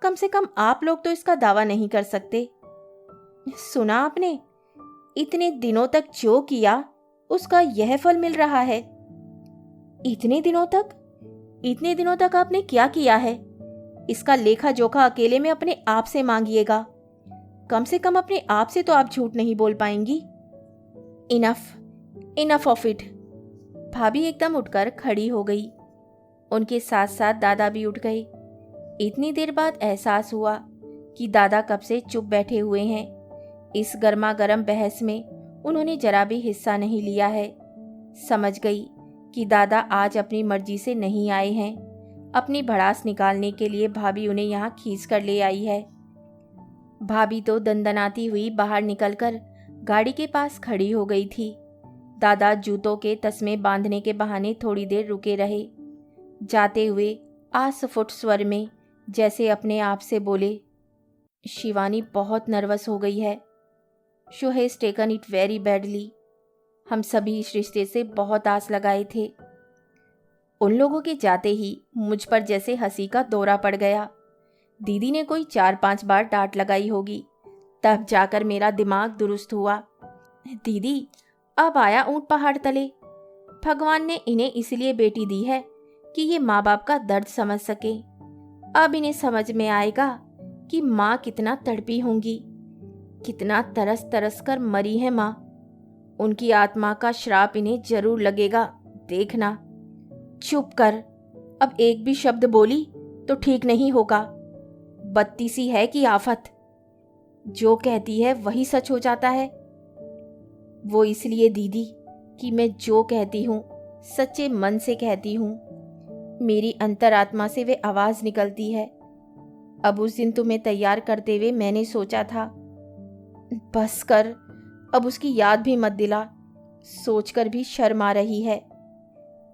कम से कम आप लोग तो इसका दावा नहीं कर सकते। सुना आपने? इतने दिनों तक जो किया उसका यह फल मिल रहा है। इतने दिनों तक आपने क्या किया है? इसका लेखा जोखा अकेले में अपने आप से मांगिएगा। कम से कम अपने आप से तो आप झूठ नहीं बोल पाएंगी। Enough of it. भाभी एकदम उठकर खड़ी हो गई। उनके साथ साथ दादा भी उठ गए। इतनी देर बाद एहसास हुआ कि दादा कब से चुप बैठे हुए हैं। इस गर्मा गर्म बहस में उन्होंने जरा भी हिस्सा नहीं लिया है। समझ गई कि दादा आज अपनी मर्जी से नहीं आए हैं। अपनी भड़ास निकालने के लिए भाभी उन्हें यहाँ खींच कर ले आई है। भाभी तो दंदनाती हुई बाहर निकलकर गाड़ी के पास खड़ी हो गई थी। दादा जूतों के तस्मे बांधने के बहाने थोड़ी देर रुके रहे। जाते हुए आसफुट स्वर में जैसे अपने आप से बोले, शिवानी बहुत नर्वस हो गई है। She has taken it very badly. हम सभी इस रिश्ते से बहुत आस लगाए थे। उन लोगों के जाते ही मुझ पर जैसे हंसी का दौरा पड़ गया। दीदी ने कोई 4-5 बार डांट लगाई होगी, तब जाकर मेरा दिमाग दुरुस्त हुआ। दीदी, अब आया ऊंट पहाड़ तले। भगवान ने इन्हें इसलिए बेटी दी है कि ये माँ बाप का दर्द समझ सके। अब इन्हें समझ में आएगा कि माँ कितना तड़पी होंगी, कितना तरस तरस कर मरी है माँ। उनकी आत्मा का श्राप इन्हें जरूर लगेगा, देखना। चुप कर, अब एक भी शब्द बोली तो ठीक नहीं होगा। बत्ती सी है कि आफत। जो कहती है वही सच हो जाता है। वो इसलिए दीदी कि मैं जो कहती हूँ सच्चे मन से कहती हूँ। मेरी अंतरात्मा से वे आवाज निकलती है। अब उस दिन तुम्हें तैयार करते हुए मैंने सोचा था। बस कर, अब उसकी याद भी मत दिला, सोचकर भी शर्म आ रही है।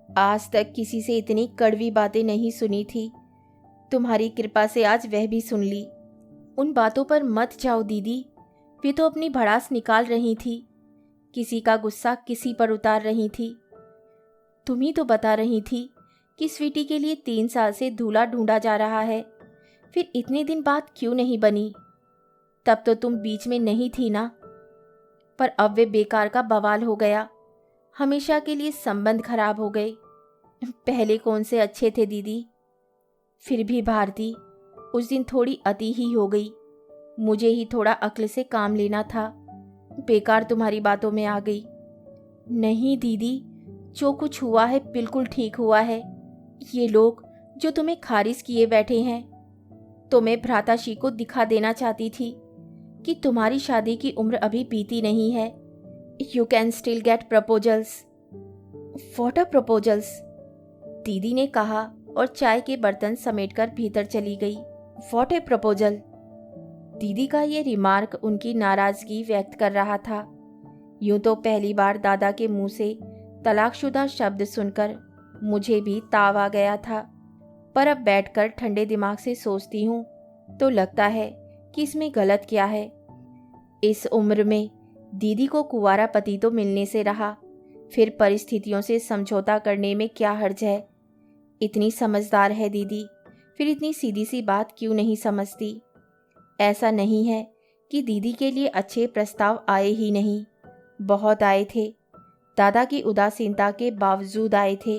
आज तक किसी से इतनी कड़वी बातें नहीं सुनी थी, तुम्हारी कृपा से आज वह भी सुन ली। उन बातों पर मत जाओ दीदी, वे तो अपनी भड़ास निकाल रही थी, किसी का गुस्सा किसी पर उतार रही थी। तुम ही तो बता रही थी कि स्वीटी के लिए 3 साल से दूल्हा ढूंढा जा रहा है, फिर इतने दिन बाद क्यों नहीं बनी? तब तो तुम बीच में नहीं थी ना। पर अब वे बेकार का बवाल हो गया, हमेशा के लिए संबंध खराब हो गए। पहले कौन से अच्छे थे दीदी? फिर भी भारती, उस दिन थोड़ी अति ही हो गई। मुझे ही थोड़ा अक्ल से काम लेना था, बेकार तुम्हारी बातों में आ गई। नहीं दीदी, जो कुछ हुआ है बिल्कुल ठीक हुआ है। ये लोग जो तुम्हें खारिज किए बैठे हैं, तो मैं भ्राताश्री को दिखा देना चाहती थी कि तुम्हारी शादी की उम्र अभी बीती नहीं है। You can still get proposals. What are proposals? दीदी ने कहा और चाय के बर्तन समेटकर भीतर चली गई। What A proposal? दीदी का ये रिमार्क उनकी नाराजगी व्यक्त कर रहा था। यूं तो पहली बार दादा के मुंह से तलाकशुदा शब्द सुनकर मुझे भी ताव आ गया था, पर अब बैठकर ठंडे दिमाग से सोचती हूँ तो लगता है कि इसमें गलत क्या है। इस उम्र में दीदी को कुंवारा पति तो मिलने से रहा, फिर परिस्थितियों से समझौता करने में क्या हर्ज है? इतनी समझदार है दीदी, फिर इतनी सीधी सी बात क्यों नहीं समझती? ऐसा नहीं है कि दीदी के लिए अच्छे प्रस्ताव आए ही नहीं, बहुत आए थे। दादा की उदासीनता के बावजूद आए थे।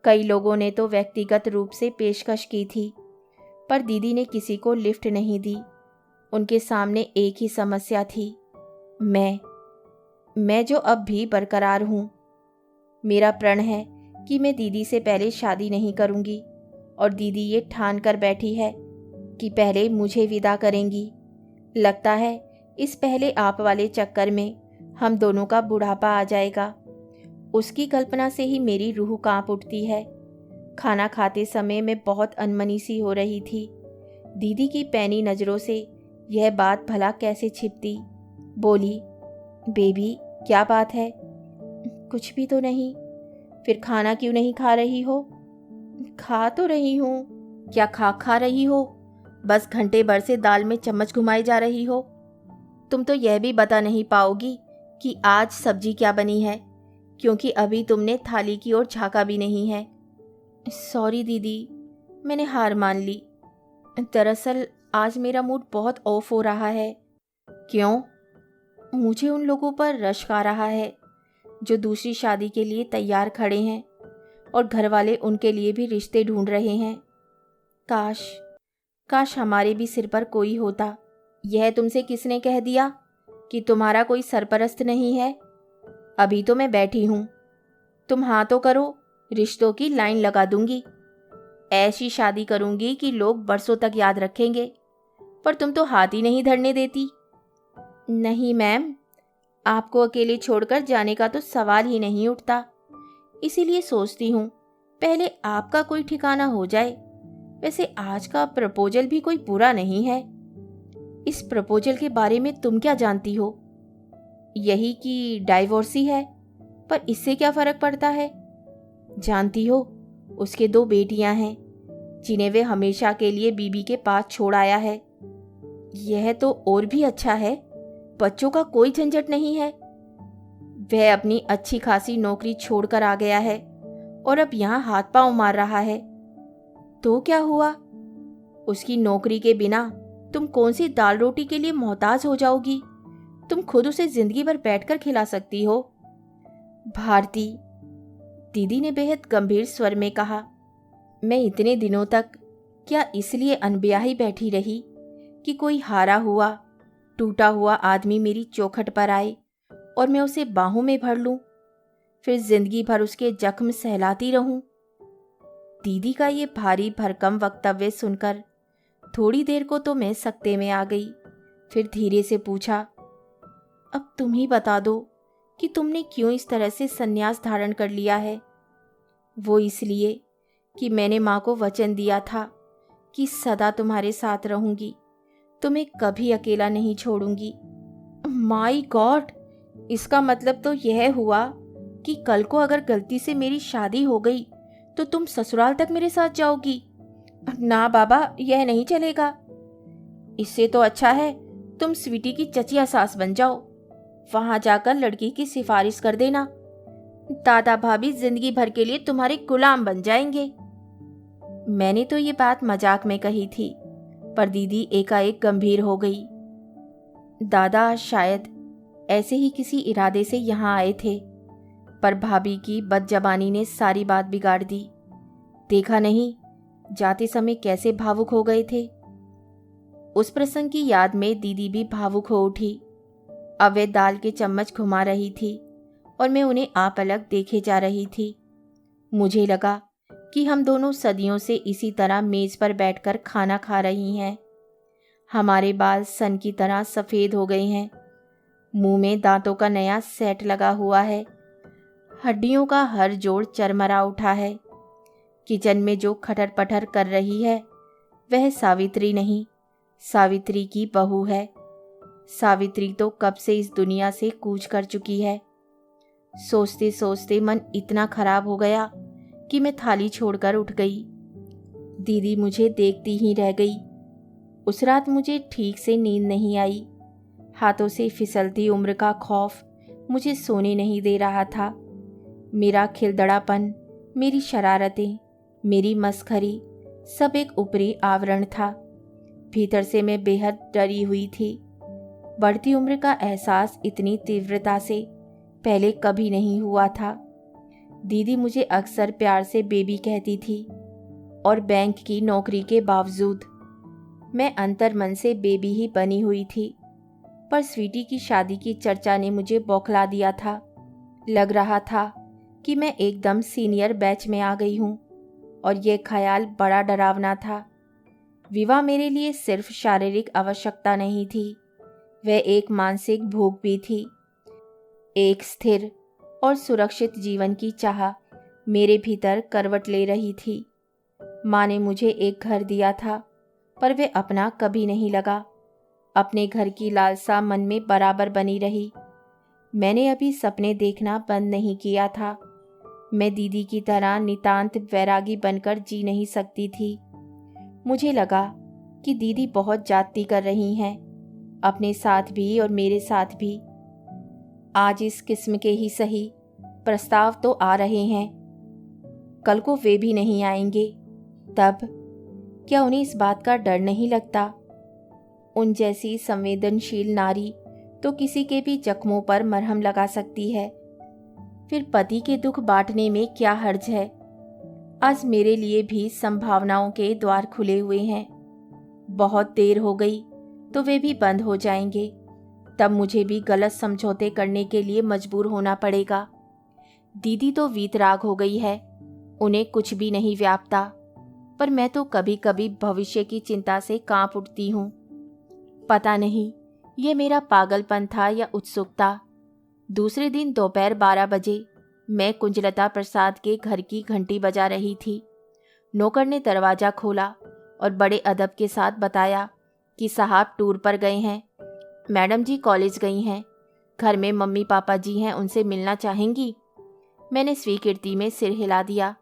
कई लोगों ने तो व्यक्तिगत रूप से पेशकश की थी, पर दीदी ने किसी को लिफ्ट नहीं दी। उनके सामने एक ही समस्या थी, मैं जो अब भी बरकरार हूँ। मेरा प्रण है कि मैं दीदी से पहले शादी नहीं करूँगी, और दीदी ये ठान कर बैठी है कि पहले मुझे विदा करेंगी। लगता है इस पहले आप वाले चक्कर में हम दोनों का बुढ़ापा आ जाएगा। उसकी कल्पना से ही मेरी रूह कांप उठती है। खाना खाते समय मैं बहुत अनमनी सी हो रही थी। दीदी की पैनी नज़रों से यह बात भला कैसे छिपती? बोली, बेबी क्या बात है? कुछ भी तो नहीं। फिर खाना क्यों नहीं खा रही हो? खा तो रही हूँ। क्या खा रही हो? बस घंटे भर से दाल में चम्मच घुमाई जा रही हो। तुम तो यह भी बता नहीं पाओगी कि आज सब्जी क्या बनी है, क्योंकि अभी तुमने थाली की ओर झांका भी नहीं है। सॉरी दीदी, मैंने हार मान ली। दरअसल आज मेरा मूड बहुत ऑफ हो रहा है। क्यों? मुझे उन लोगों पर रश्क आ रहा है जो दूसरी शादी के लिए तैयार खड़े हैं, और घर वाले उनके लिए भी रिश्ते ढूंढ रहे हैं। काश हमारे भी सिर पर कोई होता। यह तुमसे किसने कह दिया कि तुम्हारा कोई सरपरस्त नहीं है? अभी तो मैं बैठी हूँ। तुम हाँ तो करो, रिश्तों की लाइन लगा दूंगी। ऐसी शादी करूंगी कि लोग बरसों तक याद रखेंगे, पर तुम तो हाथ ही नहीं धरने देती। नहीं मैम, आपको अकेले छोड़कर जाने का तो सवाल ही नहीं उठता। इसीलिए सोचती हूँ पहले आपका कोई ठिकाना हो जाए। वैसे आज का प्रपोजल भी कोई बुरा नहीं है। इस प्रपोजल के बारे में तुम क्या जानती हो? यही कि डाइवोर्स ही है, पर इससे क्या फर्क पड़ता है? जानती हो, उसके 2 बेटियां हैं जिन्हें वे हमेशा के लिए बीबी के पास छोड़ आया है। यह तो और भी अच्छा है, बच्चों का कोई झंझट नहीं है। वह अपनी अच्छी खासी नौकरी छोड़कर आ गया है और अब यहाँ हाथ पांव मार रहा है। तो क्या हुआ? उसकी नौकरी के बिना तुम कौन सी दाल रोटी के लिए मोहताज हो जाओगी? तुम खुद उसे जिंदगी भर बैठकर खिला सकती हो। भारती, दीदी ने बेहद गंभीर स्वर में कहा, मैं इतने दिनों तक क्या इसलिए अनब्याही बैठी रही कि कोई हारा हुआ, टूटा हुआ आदमी मेरी चौखट पर आए और मैं उसे बाहों में भर लूं, फिर जिंदगी भर उसके जख्म सहलाती रहूं? दीदी का ये भारी भरकम वक्तव्य सुनकर थोड़ी देर को तो मैं सकते में आ गई। फिर धीरे से पूछा, अब तुम ही बता दो कि तुमने क्यों इस तरह से संन्यास धारण कर लिया है? वो इसलिए कि मैंने माँ को वचन दिया था कि सदा तुम्हारे साथ रहूंगी, तुम्हें कभी अकेला नहीं छोड़ूंगी। माय गॉड, इसका मतलब तो यह हुआ कि कल को अगर गलती से मेरी शादी हो गई तो तुम ससुराल तक मेरे साथ जाओगी। ना बाबा, यह नहीं चलेगा। इससे तो अच्छा है तुम स्वीटी की चचिया सास बन जाओ, वहां जाकर लड़की की सिफारिश कर देना। दादा भाभी जिंदगी भर के लिए तुम्हारे गुलाम बन जाएंगे। मैंने तो ये बात मजाक में कही थी, पर दीदी एकाएक गंभीर हो गई। दादा शायद ऐसे ही किसी इरादे से यहाँ आए थे, पर भाभी की बदजबानी ने सारी बात बिगाड़ दी। देखा नहीं जाते समय कैसे भावुक हो गए थे। उस प्रसंग की याद में दीदी भी भावुक हो उठी। अब वे दाल के चम्मच घुमा रही थी और मैं उन्हें आपलक देखे जा रही थी। मुझे लगा कि हम दोनों सदियों से इसी तरह मेज पर बैठकर खाना खा रही हैं। हमारे बाल सन की तरह सफ़ेद हो गए हैं, मुंह में दांतों का नया सेट लगा हुआ है, हड्डियों का हर जोड़ चरमरा उठा है। किचन में जो खटर पटर कर रही है वह सावित्री नहीं, सावित्री की बहू है। सावित्री तो कब से इस दुनिया से कूच कर चुकी है। सोचते सोचते मन इतना खराब हो गया कि मैं थाली छोड़कर उठ गई। दीदी मुझे देखती ही रह गई। उस रात मुझे ठीक से नींद नहीं आई। हाथों से फिसलती उम्र का खौफ मुझे सोने नहीं दे रहा था। मेरा खिलदड़ापन, मेरी शरारतें, मेरी मस्खरी सब एक ऊपरी आवरण था। भीतर से मैं बेहद डरी हुई थी। बढ़ती उम्र का एहसास इतनी तीव्रता से पहले कभी नहीं हुआ था। दीदी मुझे अक्सर प्यार से बेबी कहती थी और बैंक की नौकरी के बावजूद मैं अंतर्मन से बेबी ही बनी हुई थी। पर स्वीटी की शादी की चर्चा ने मुझे बौखला दिया था। लग रहा था कि मैं एकदम सीनियर बैच में आ गई हूँ और यह ख्याल बड़ा डरावना था। विवाह मेरे लिए सिर्फ शारीरिक आवश्यकता नहीं थी, वह एक मानसिक भूख भी थी। एक स्थिर और सुरक्षित जीवन की चाह मेरे भीतर करवट ले रही थी। माँ ने मुझे एक घर दिया था, पर वे अपना कभी नहीं लगा। अपने घर की लालसा मन में बराबर बनी रही। मैंने अभी सपने देखना बंद नहीं किया था। मैं दीदी की तरह नितांत वैरागी बनकर जी नहीं सकती थी। मुझे लगा कि दीदी बहुत जाती कर रही हैं, अपने साथ भी और मेरे साथ भी। आज इस किस्म के ही सही प्रस्ताव तो आ रहे हैं, कल को वे भी नहीं आएंगे। तब क्या उन्हें इस बात का डर नहीं लगता? उन जैसी संवेदनशील नारी तो किसी के भी जख्मों पर मरहम लगा सकती है। फिर पति के दुख बांटने में क्या हर्ज है? आज मेरे लिए भी संभावनाओं के द्वार खुले हुए हैं। बहुत देर हो गई तो वे भी बंद हो जाएंगे। तब मुझे भी गलत समझौते करने के लिए मजबूर होना पड़ेगा। दीदी तो वीतराग हो गई है, उन्हें कुछ भी नहीं व्यापता, पर मैं तो कभी कभी भविष्य की चिंता से कांप उठती हूँ। पता नहीं ये मेरा पागलपन था या उत्सुकता। दूसरे दिन दोपहर 12 बजे मैं कुंजलता प्रसाद के घर की घंटी बजा रही थी। नौकर ने दरवाज़ा खोला और बड़े अदब के साथ बताया कि साहब टूर पर गए हैं, मैडम जी कॉलेज गई हैं, घर में मम्मी पापा जी हैं, उनसे मिलना चाहेंगी। मैंने स्वीकृति में सिर हिला दिया।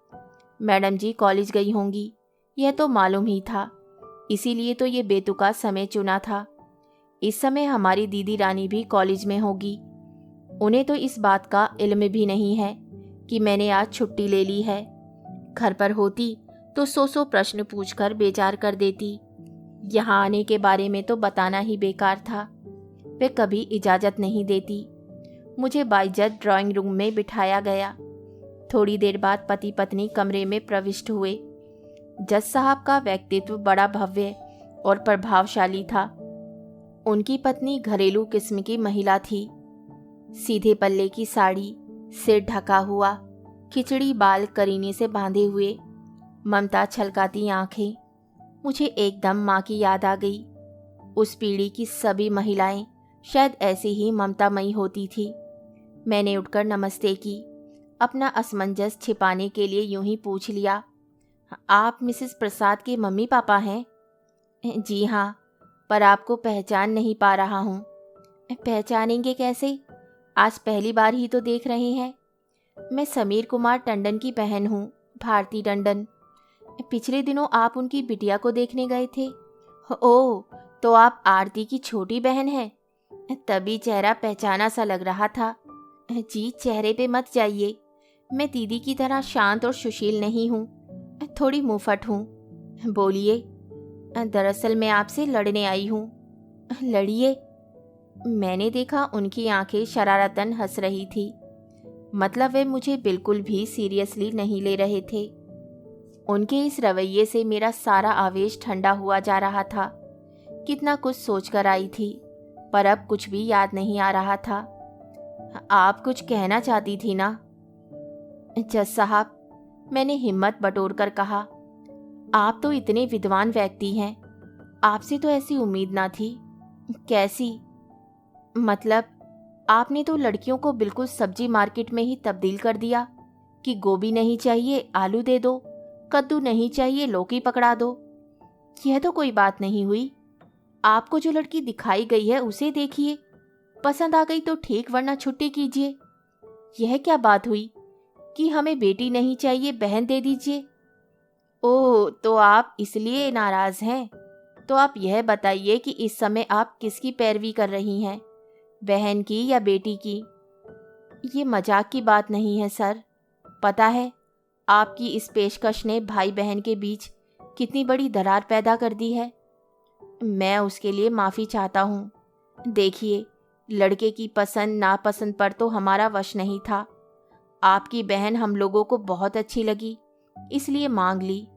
मैडम जी कॉलेज गई होंगी, यह तो मालूम ही था, इसीलिए तो ये बेतुका समय चुना था। इस समय हमारी दीदी रानी भी कॉलेज में होगी। उन्हें तो इस बात का इल्म भी नहीं है कि मैंने आज छुट्टी ले ली है। घर पर होती तो 100 प्रश्न पूछकर बेजार कर देती। यहाँ आने के बारे में तो बताना ही बेकार था। वे कभी इजाज़त नहीं देती। मुझे बाइज्जत ड्राइंग रूम में बिठाया गया। थोड़ी देर बाद पति पत्नी कमरे में प्रविष्ट हुए। जज साहब का व्यक्तित्व बड़ा भव्य और प्रभावशाली था। उनकी पत्नी घरेलू किस्म की महिला थी। सीधे पल्ले की साड़ी, सिर ढका हुआ, खिचड़ी बाल करीने से बांधे हुए, ममता छलकाती आंखें। मुझे एकदम माँ की याद आ गई। उस पीढ़ी की सभी महिलाएं शायद ऐसी ही ममतामयी होती थी। मैंने उठकर नमस्ते की। अपना असमंजस छिपाने के लिए यूं ही पूछ लिया, आप मिसेस प्रसाद के मम्मी पापा हैं? जी हाँ, पर आपको पहचान नहीं पा रहा हूँ। पहचानेंगे कैसे? आज पहली बार ही तो देख रहे हैं। मैं समीर कुमार टंडन की बहन हूँ, भारती टंडन। पिछले दिनों आप उनकी बिटिया को देखने गए थे। ओह, तो आप आरती की छोटी बहन हैं। तभी चेहरा पहचाना सा लग रहा था। जी, चेहरे पे मत जाइए। मैं दीदी की तरह शांत और सुशील नहीं हूँ, थोड़ी मुंहफट हूँ। बोलिए। दरअसल मैं आपसे लड़ने आई हूँ। लड़िए। मैंने देखा उनकी आंखें शरारतन हंस रही थी। मतलब वे मुझे बिल्कुल भी सीरियसली नहीं ले रहे थे। उनके इस रवैये से मेरा सारा आवेश ठंडा हुआ जा रहा था। कितना कुछ सोचकर आई थी, पर अब कुछ भी याद नहीं आ रहा था। आप कुछ कहना चाहती थी ना? जज साहब, मैंने हिम्मत बटोर कर कहा, आप तो इतने विद्वान व्यक्ति हैं, आपसे तो ऐसी उम्मीद ना थी। कैसी? मतलब आपने तो लड़कियों को बिल्कुल सब्जी मार्केट में ही तब्दील कर दिया कि गोभी नहीं चाहिए आलू दे दो, कद्दू नहीं चाहिए लौकी पकड़ा दो। यह तो कोई बात नहीं हुई। आपको जो लड़की दिखाई गई है उसे देखिए, पसंद आ गई तो ठीक, वरना छुट्टी कीजिए। यह क्या बात हुई कि हमें बेटी नहीं चाहिए, बहन दे दीजिए? ओह, तो आप इसलिए नाराज हैं? तो आप यह बताइए कि इस समय आप किसकी पैरवी कर रही हैं, बहन की या बेटी की? ये मजाक की बात नहीं है सर। पता है आपकी इस पेशकश ने भाई बहन के बीच कितनी बड़ी दरार पैदा कर दी है। मैं उसके लिए माफ़ी चाहता हूँ। देखिए, लड़के की पसंद नापसंद पर तो हमारा वश नहीं था। आपकी बहन हम लोगों को बहुत अच्छी लगी, इसलिए मांग ली।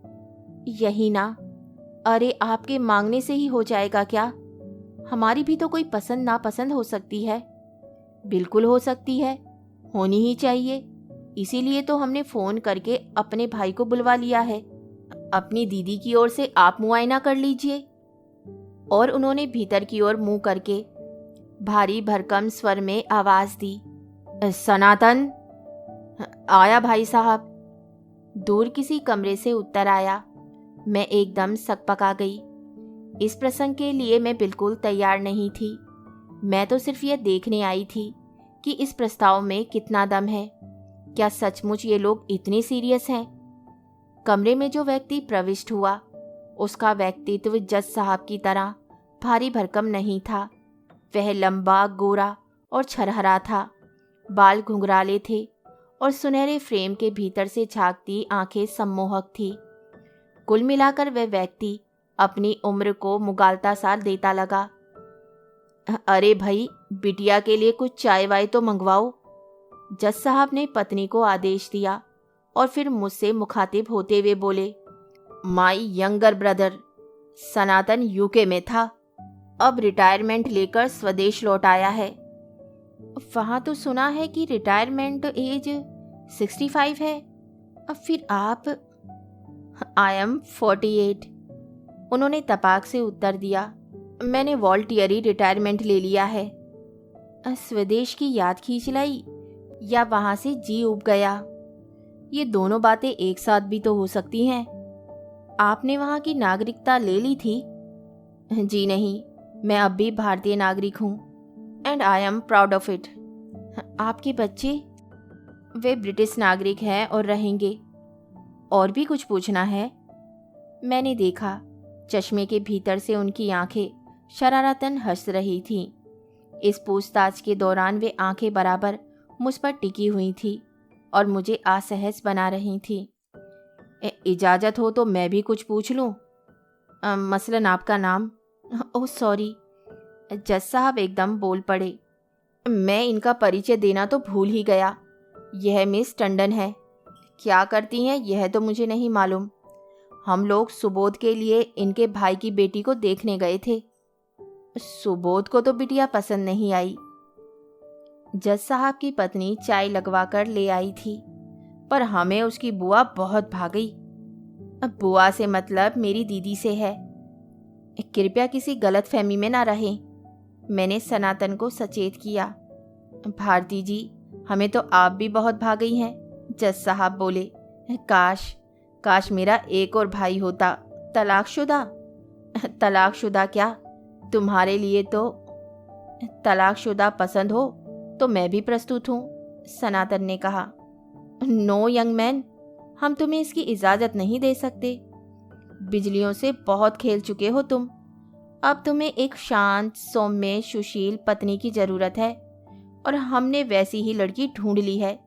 यही ना? अरे, आपके मांगने से ही हो जाएगा क्या? हमारी भी तो कोई पसंद नापसंद हो सकती है। बिल्कुल हो सकती है, होनी ही चाहिए। इसीलिए तो हमने फ़ोन करके अपने भाई को बुलवा लिया है। अपनी दीदी की ओर से आप मुआयना कर लीजिए। और उन्होंने भीतर की ओर मुंह करके भारी भरकम स्वर में आवाज दी, सनातन। आया भाई साहब। दूर किसी कमरे से उत्तर आया। मैं एकदम सकपका गई। इस प्रसंग के लिए मैं बिल्कुल तैयार नहीं थी। मैं तो सिर्फ यह देखने आई थी कि इस प्रस्ताव में कितना दम है। क्या सचमुच ये लोग इतने सीरियस हैं? कमरे में जो व्यक्ति प्रविष्ट हुआ, उसका व्यक्तित्व जज साहब की तरह भारी भरकम नहीं था। वह लंबा, गोरा और छरहरा था। बाल घुंघराले थे और सुनहरे फ्रेम के भीतर से झांकती आंखें सम्मोहक थी। कुल मिलाकर वह व्यक्ति अपनी उम्र को मुगालता सा देता लगा। अरे भाई, बिटिया के लिए कुछ चाय वाय तो मंगवाओ, जज साहब ने पत्नी को आदेश दिया और फिर मुझसे मुखातिब होते हुए बोले, my younger brother Sanatan UK में था, अब रिटायरमेंट लेकर स्वदेश लौट आया है। वहाँ तो सुना है कि रिटायरमेंट एज 65 है। अब फिर आप? I am 48। उन्होंने तपाक से उत्तर दिया। मैंने वॉलंटियरी रिटायरमेंट ले लिया है। स्वदेश की याद खींच लाई या वहाँ से जी उब गया? ये दोनों बातें एक साथ भी तो हो सकती हैं। आपने वहाँ की नागरिकता ले ली थी? जी नहीं, मैं अब भी भारतीय नागरिक हूँ, and I am proud of it. आपके बच्चे? वे ब्रिटिश नागरिक हैं और रहेंगे। और भी कुछ पूछना है? मैंने देखा चश्मे के भीतर से उनकी आंखें शरारतन हंस रही थीं। इस पूछताछ के दौरान वे आंखें बराबर मुझ पर टिकी हुई थी और मुझे असहज बना रही थी। इजाज़त हो तो मैं भी कुछ पूछ लूँ? मसलन आपका नाम? Oh sorry. जज साहब एकदम बोल पड़े। मैं इनका परिचय देना तो भूल ही गया। यह मिस टंडन है। क्या करती हैं यह तो मुझे नहीं मालूम। हम लोग सुबोध के लिए इनके भाई की बेटी को देखने गए थे। सुबोध को तो बिटिया पसंद नहीं आई। जज साहब की पत्नी चाय लगवा कर ले आई थी, पर हमें उसकी बुआ बहुत भा गई। अब बुआ से मतलब मेरी दीदी से है। कृपया किसी गलत फहमी में ना रहें। मैंने सनातन को सचेत किया। भारती जी, हमें तो आप भी बहुत भा गई हैं। जज साहब बोले, काश काश मेरा एक और भाई होता। तलाकशुदा? तलाकशुदा क्या? तुम्हारे लिए तो तलाकशुदा पसंद हो तो मैं भी प्रस्तुत हूँ, सनातन ने कहा। नो यंग मैन, हम तुम्हें इसकी इजाज़त नहीं दे सकते। बिजलियों से बहुत खेल चुके हो तुम। अब तुम्हें एक शांत, सौम्य, सुशील पत्नी की ज़रूरत है और हमने वैसी ही लड़की ढूंढ ली है।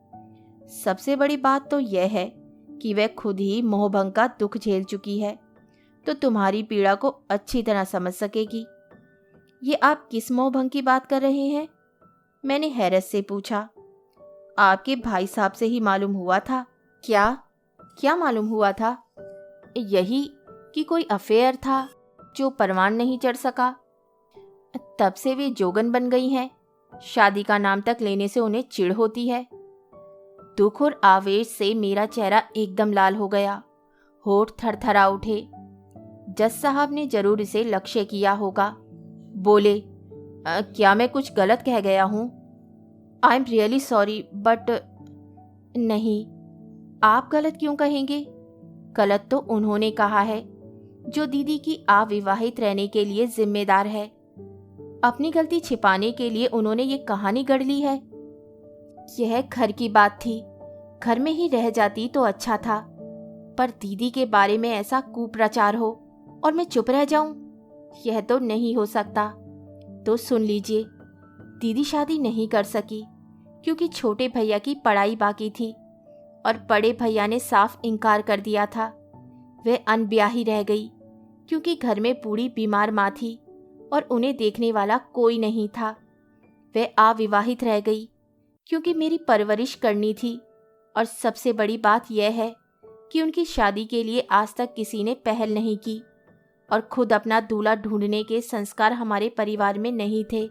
सबसे बड़ी बात तो यह है कि वह खुद ही मोहभंग का दुख झेल चुकी है, तो तुम्हारी पीड़ा को अच्छी तरह समझ सकेगी। ये आप किस मोहभंग की बात कर रहे हैं? मैंने हैरत से पूछा। आपके भाई साहब से ही मालूम हुआ था। क्या? क्या मालूम हुआ था? यही कि कोई अफेयर था जो परवान नहीं चढ़ सका। तब से वे जोगन बन गई हैं। शादी का नाम तक लेने से उन्हें चिढ़ होती है। दुख और आवेश से मेरा चेहरा एकदम लाल हो गया, होठ थरथरा उठे। जज साहब ने जरूर इसे लक्ष्य किया होगा। बोले, क्या मैं कुछ गलत कह गया हूँ? I am really sorry but. नहीं, आप गलत क्यों कहेंगे? गलत तो उन्होंने कहा है जो दीदी की अविवाहित रहने के लिए जिम्मेदार है। अपनी गलती छिपाने के लिए उन्होंने ये कहानी गढ़ ली है। यह घर की बात थी, घर में ही रह जाती तो अच्छा था, पर दीदी के बारे में ऐसा कुप्रचार हो और मैं चुप रह जाऊं, यह तो नहीं हो सकता। तो सुन लीजिए, दीदी शादी नहीं कर सकी क्योंकि छोटे भैया की पढ़ाई बाकी थी और बड़े भैया ने साफ इनकार कर दिया था। वह अनब्याही रह गई क्योंकि घर में बूढ़ी बीमार माँ थी और उन्हें देखने वाला कोई नहीं था। वह अविवाहित रह गई क्योंकि मेरी परवरिश करनी थी, और सबसे बड़ी बात यह है कि उनकी शादी के लिए आज तक किसी ने पहल नहीं की और खुद अपना दूल्हा ढूंढने के संस्कार हमारे परिवार में नहीं थे,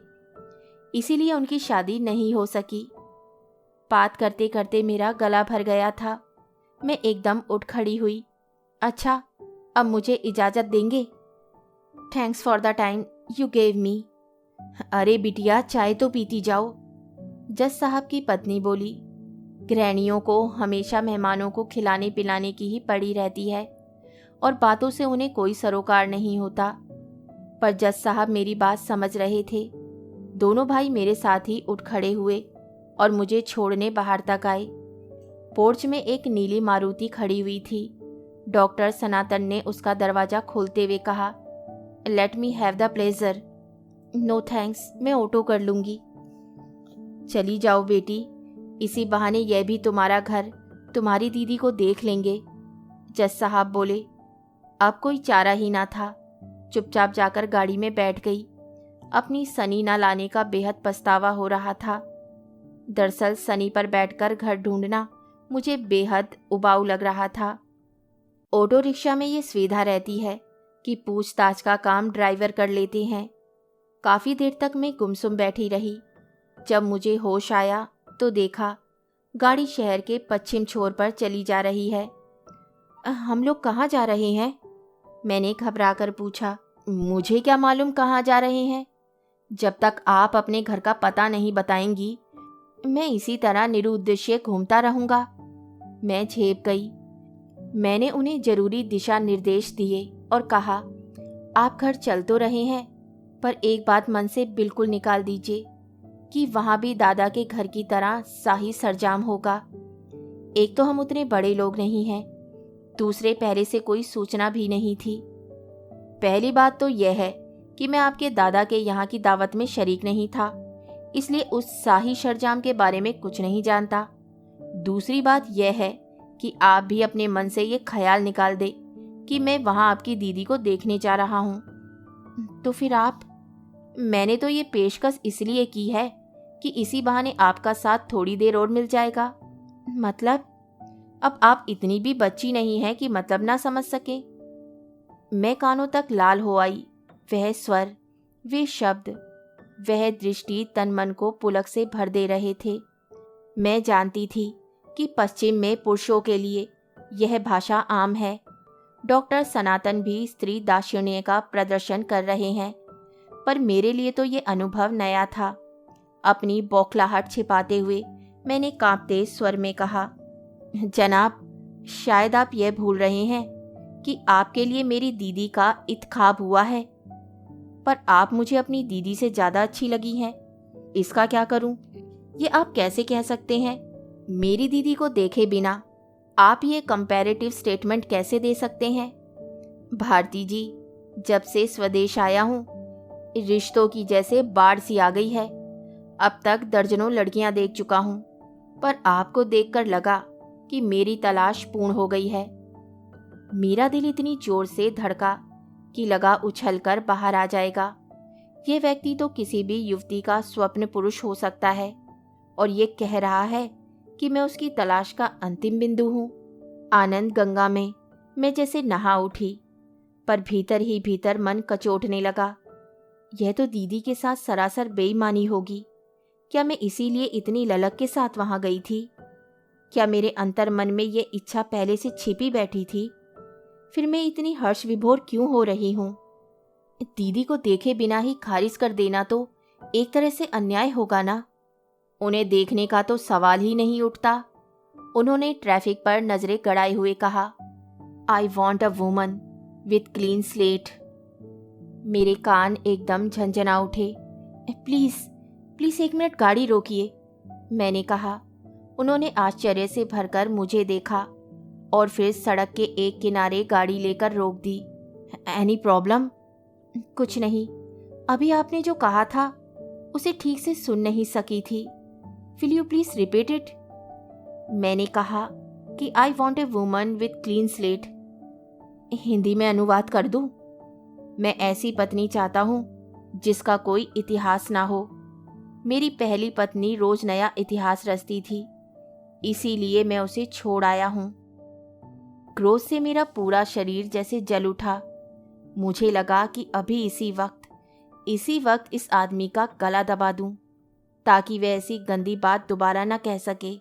इसीलिए उनकी शादी नहीं हो सकी। बात करते करते मेरा गला भर गया था। मैं एकदम उठ खड़ी हुई। अच्छा, अब मुझे इजाज़त देंगे? Thanks for the time you gave me. अरे बिटिया, चाय तो पीती जाओ, जज साहब की पत्नी बोली। गृहिणियों को हमेशा मेहमानों को खिलाने पिलाने की ही पड़ी रहती है और बातों से उन्हें कोई सरोकार नहीं होता। पर जज साहब मेरी बात समझ रहे थे। दोनों भाई मेरे साथ ही उठ खड़े हुए और मुझे छोड़ने बाहर तक आए। पोर्च में एक नीली मारुति खड़ी हुई थी। डॉक्टर सनातन ने उसका दरवाज़ा खोलते हुए कहा, let me have the pleasure. No thanks, मैं ऑटो कर लूँगी। चली जाओ बेटी, इसी बहाने यह भी तुम्हारा घर, तुम्हारी दीदी को देख लेंगे, जज साहब बोले। अब कोई चारा ही ना था। चुपचाप जाकर गाड़ी में बैठ गई। अपनी सनी ना लाने का बेहद पछतावा हो रहा था। दरअसल सनी पर बैठकर घर ढूंढना मुझे बेहद उबाऊ लग रहा था। ऑटो रिक्शा में ये सुविधा रहती है कि पूछताछ का काम ड्राइवर कर लेते हैं। काफ़ी देर तक मैं गुमसुम बैठी रही। जब मुझे होश आया तो देखा गाड़ी शहर के पश्चिम छोर पर चली जा रही है। हम लोग कहाँ जा रहे हैं? मैंने घबराकर पूछा। मुझे क्या मालूम कहाँ जा रहे हैं? जब तक आप अपने घर का पता नहीं बताएंगी, मैं इसी तरह निरुद्देश्य घूमता रहूंगा। मैं झेप गई। मैंने उन्हें जरूरी दिशा निर्देश दिए और कहा, आप घर चल तो रहे हैं, पर एक बात मन से बिल्कुल निकाल दीजिए कि वहाँ भी दादा के घर की तरह शाही सरंजाम होगा। एक तो हम उतने बड़े लोग नहीं हैं, दूसरे पहले से कोई सूचना भी नहीं थी। पहली बात तो यह है कि मैं आपके दादा के यहाँ की दावत में शरीक नहीं था, इसलिए उस शाही सरंजाम के बारे में कुछ नहीं जानता। दूसरी बात यह है कि आप भी अपने मन से ये ख्याल निकाल दे कि मैं वहाँ आपकी दीदी को देखने जा रहा हूँ। तो फिर आप? मैंने तो ये पेशकश इसलिए की है कि इसी बहाने आपका साथ थोड़ी देर और मिल जाएगा। मतलब? अब आप इतनी भी बच्ची नहीं हैं कि मतलब ना समझ सके। मैं कानों तक लाल हो आई। वह स्वर, वे शब्द, वह दृष्टि तन मन को पुलक से भर दे रहे थे। मैं जानती थी कि पश्चिम में पुरुषों के लिए यह भाषा आम है। डॉक्टर सनातन भी स्त्री दाक्षिण्य का प्रदर्शन कर रहे हैं, पर मेरे लिए तो ये अनुभव नया था। अपनी बौखलाहट छिपाते हुए मैंने कांपते स्वर में कहा, जनाब, शायद आप यह भूल रहे हैं कि आपके लिए मेरी दीदी का इंतखाब हुआ है, पर आप मुझे अपनी दीदी से ज़्यादा अच्छी लगी हैं। इसका क्या करूं? ये आप कैसे कह सकते हैं? मेरी दीदी को देखे बिना आप ये कंपैरेटिव स्टेटमेंट कैसे दे सकते हैं? भारती जी, जब से स्वदेश आया हूँ, रिश्तों की जैसे बाढ़ सी आ गई है। अब तक दर्जनों लड़कियां देख चुका हूँ, पर आपको देखकर लगा कि मेरी तलाश पूर्ण हो गई है। मेरा दिल इतनी जोर से धड़का कि लगा उछलकर बाहर आ जाएगा। यह व्यक्ति तो किसी भी युवती का स्वप्न पुरुष हो सकता है और ये कह रहा है कि मैं उसकी तलाश का अंतिम बिंदु हूँ। आनंद गंगा में मैं जैसे नहा उठी, पर भीतर ही भीतर मन कचोटने लगा। यह तो दीदी के साथ सरासर बेईमानी होगी। क्या मैं इसीलिए इतनी ललक के साथ वहां गई थी? क्या मेरे अंतर मन में ये इच्छा पहले से छिपी बैठी थी? फिर मैं इतनी हर्ष विभोर क्यों हो रही हूँ? दीदी को देखे बिना ही खारिज कर देना तो एक तरह से अन्याय होगा ना। उन्हें देखने का तो सवाल ही नहीं उठता। उन्होंने ट्रैफिक पर नजरें गड़ाए हुए कहा, I want a woman with clean slate. मेरे कान एकदम झंझना उठे। प्लीज प्लीज 1 मिनट गाड़ी रोकिए, मैंने कहा। उन्होंने आश्चर्य से भरकर मुझे देखा और फिर सड़क के एक किनारे गाड़ी लेकर रोक दी। Any problem? कुछ नहीं, अभी आपने जो कहा था उसे ठीक से सुन नहीं सकी थी। Will you please repeat it? मैंने कहा कि I want a woman with clean slate. Hindi में अनुवाद कर दूं? मैं ऐसी पत्नी चाहता हूं जिसका कोई इतिहास ना हो। मेरी पहली पत्नी रोज नया इतिहास रचती थी, इसीलिए मैं उसे छोड़ आया हूं। क्रोध से मेरा पूरा शरीर जैसे जल उठा। मुझे लगा कि अभी इसी वक्त इस आदमी का गला दबा दूं, ताकि वह ऐसी गंदी बात दोबारा न कह सके।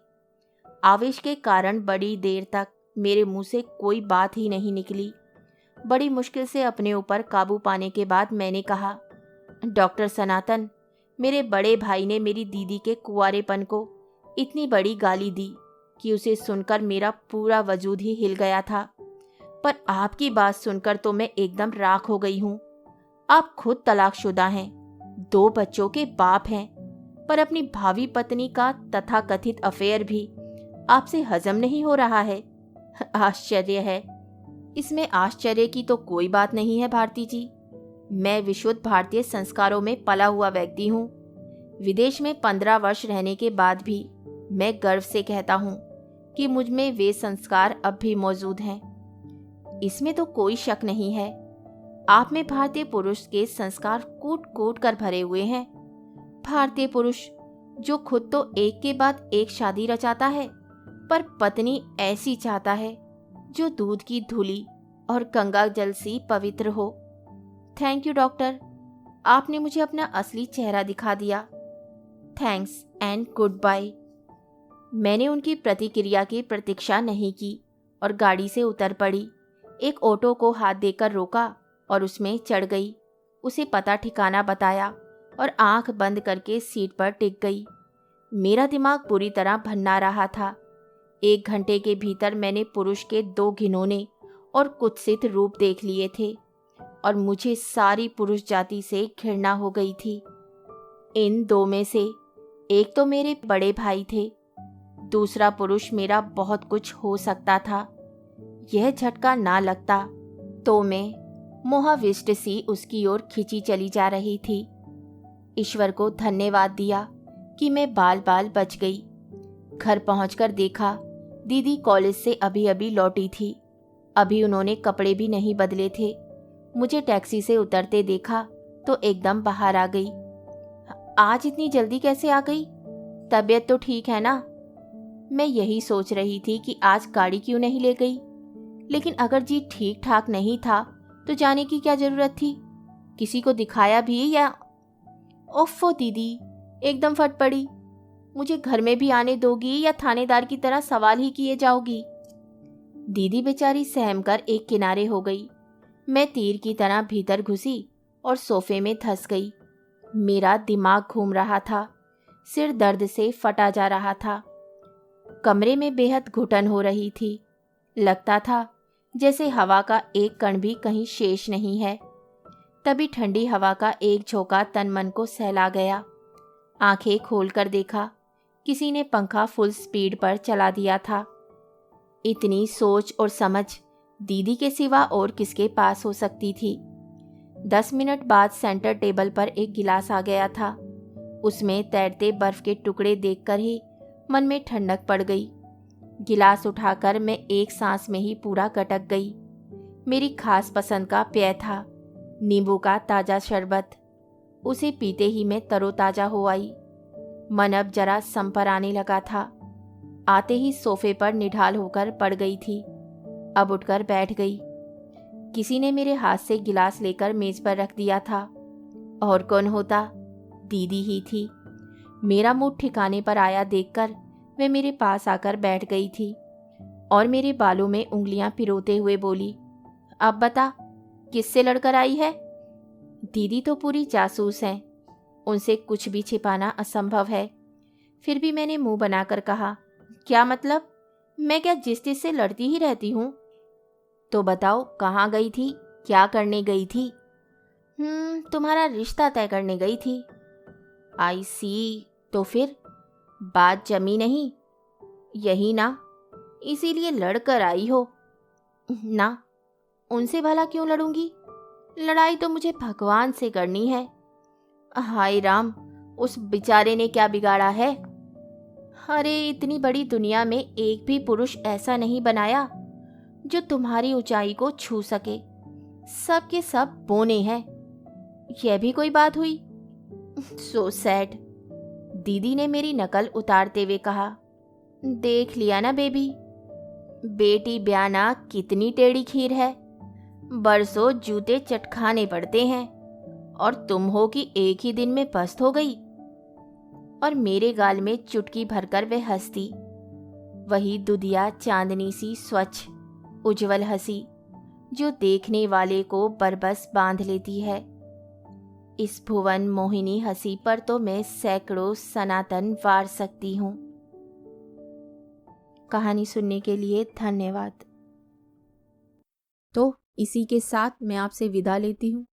आवेश के कारण बड़ी देर तक मेरे मुंह से कोई बात ही नहीं निकली। बड़ी मुश्किल से अपने ऊपर काबू पाने के बाद मैंने कहा, डॉक्टर सनातन, मेरे बड़े भाई ने मेरी दीदी के कुंवारेपन को इतनी बड़ी गाली दी कि उसे सुनकर मेरा पूरा वजूद ही हिल गया था। पर आपकी बात सुनकर तो मैं एकदम राख हो गई हूँ। आप खुद तलाकशुदा हैं, 2 बच्चों के बाप हैं, पर अपनी भावी पत्नी का तथाकथित अफेयर भी आपसे हजम नहीं हो रहा है। आश्चर्य है। इसमें आश्चर्य की तो कोई बात नहीं है भारती जी। मैं विशुद्ध भारतीय संस्कारों में पला हुआ व्यक्ति हूँ। विदेश में 15 वर्ष रहने के बाद भी मैं गर्व से कहता हूँ कि मुझ में वे संस्कार अब भी मौजूद हैं। इसमें तो कोई शक नहीं है। आप में भारतीय पुरुष के संस्कार कूट कूट कर भरे हुए हैं। भारतीय पुरुष जो खुद तो एक के बाद एक शादी रचाता है, पर पत्नी ऐसी चाहता है जो दूध की धूली और गंगा जल सी पवित्र हो। थैंक यू डॉक्टर, आपने मुझे अपना असली चेहरा दिखा दिया। Thanks and good bye. मैंने उनकी प्रतिक्रिया की प्रतीक्षा नहीं की और गाड़ी से उतर पड़ी। एक ऑटो को हाथ देकर रोका और उसमें चढ़ गई। उसे पता ठिकाना बताया और आंख बंद करके सीट पर टिक गई। मेरा दिमाग बुरी तरह भन्ना रहा था। 1 घंटे के भीतर मैंने पुरुष के 2 घिनौने और कुत्सित रूप देख लिए थे और मुझे सारी पुरुष जाति से घृणा हो गई थी। इन 2 में से एक तो मेरे बड़े भाई थे, दूसरा पुरुष मेरा बहुत कुछ हो सकता था। यह झटका ना लगता तो मैं मोहाविष्ट सी उसकी ओर खिंची चली जा रही थी। ईश्वर को धन्यवाद दिया कि मैं बाल बाल बच गई। घर पहुंचकर देखा दीदी कॉलेज से अभी अभी लौटी थी। अभी उन्होंने कपड़े भी नहीं बदले थे। मुझे टैक्सी से उतरते देखा तो एकदम बाहर आ गई। आज इतनी जल्दी कैसे आ गई? तबीयत तो ठीक है ना? मैं यही सोच रही थी कि आज गाड़ी क्यों नहीं ले गई। लेकिन अगर जी ठीक ठाक नहीं था तो जाने की क्या जरूरत थी? किसी को दिखाया भी या? ओफो दीदी, एकदम फट पड़ी। मुझे घर में भी आने दोगी या थानेदार की तरह सवाल ही किए जाओगी? दीदी बेचारी सहमकर एक किनारे हो गई। मैं तीर की तरह भीतर घुसी और सोफे में धंस गई। मेरा दिमाग घूम रहा था, सिर दर्द से फटा जा रहा था। कमरे में बेहद घुटन हो रही थी। लगता था जैसे हवा का एक कण भी कहीं शेष नहीं है। तभी ठंडी हवा का एक झोंका तन मन को सहला गया। आंखें खोलकर देखा, किसी ने पंखा फुल स्पीड पर चला दिया था। इतनी सोच और समझ दीदी के सिवा और किसके पास हो सकती थी। 10 मिनट बाद सेंटर टेबल पर एक गिलास आ गया था। उसमें तैरते बर्फ के टुकड़े देखकर ही मन में ठंडक पड़ गई। गिलास उठाकर मैं एक सांस में ही पूरा गटक गई। मेरी खास पसंद का पेय था, नींबू का ताज़ा शरबत। उसे पीते ही मैं तरोताज़ा हो आई। मन अब जरा संपर आने लगा था। आते ही सोफे पर निढाल होकर पड़ गई थी। अब उठकर बैठ गई। किसी ने मेरे हाथ से गिलास लेकर मेज पर रख दिया था। और कौन होता, दीदी ही थी। मेरा मूड ठिकाने पर आया देखकर वे मेरे पास आकर बैठ गई थी और मेरे बालों में उंगलियां पिरोते हुए बोली, अब बता, किससे लड़कर आई है? दीदी तो पूरी जासूस हैं, उनसे कुछ भी छिपाना असंभव है। फिर भी मैंने मुंह बनाकर कहा, क्या मतलब? मैं क्या जिस तिस से लड़ती ही रहती हूँ? तो बताओ, कहाँ गई थी, क्या करने गई थी? तुम्हारा रिश्ता तय करने गई थी। आई सी, तो फिर बात जमी नहीं? यही ना, इसीलिए लड़कर आई हो? ना, उनसे भला क्यों लड़ूंगी? लड़ाई तो मुझे भगवान से करनी है। हाय राम, उस बेचारे ने क्या बिगाड़ा है? अरे, इतनी बड़ी दुनिया में एक भी पुरुष ऐसा नहीं बनाया जो तुम्हारी ऊंचाई को छू सके। सब के सब बोने हैं। यह भी कोई बात हुई? So sad. दीदी ने मेरी नकल उतारते हुए कहा, देख लिया ना बेबी, बेटी ब्याना कितनी टेढ़ी खीर है। बरसों जूते चटखाने पड़ते हैं और तुम हो कि एक ही दिन में पस्त हो गई। और मेरे गाल में चुटकी भरकर वे हंसती, वही दुधिया चांदनी सी स्वच्छ उज्जवल हंसी जो देखने वाले को बरबस बांध लेती है। इस भुवन मोहिनी हंसी पर तो मैं सैकड़ों सनातन वार सकती हूँ। कहानी सुनने के लिए धन्यवाद। तो इसी के साथ मैं आपसे विदा लेती हूँ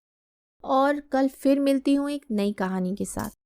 और कल फिर मिलती हूँ एक नई कहानी के साथ।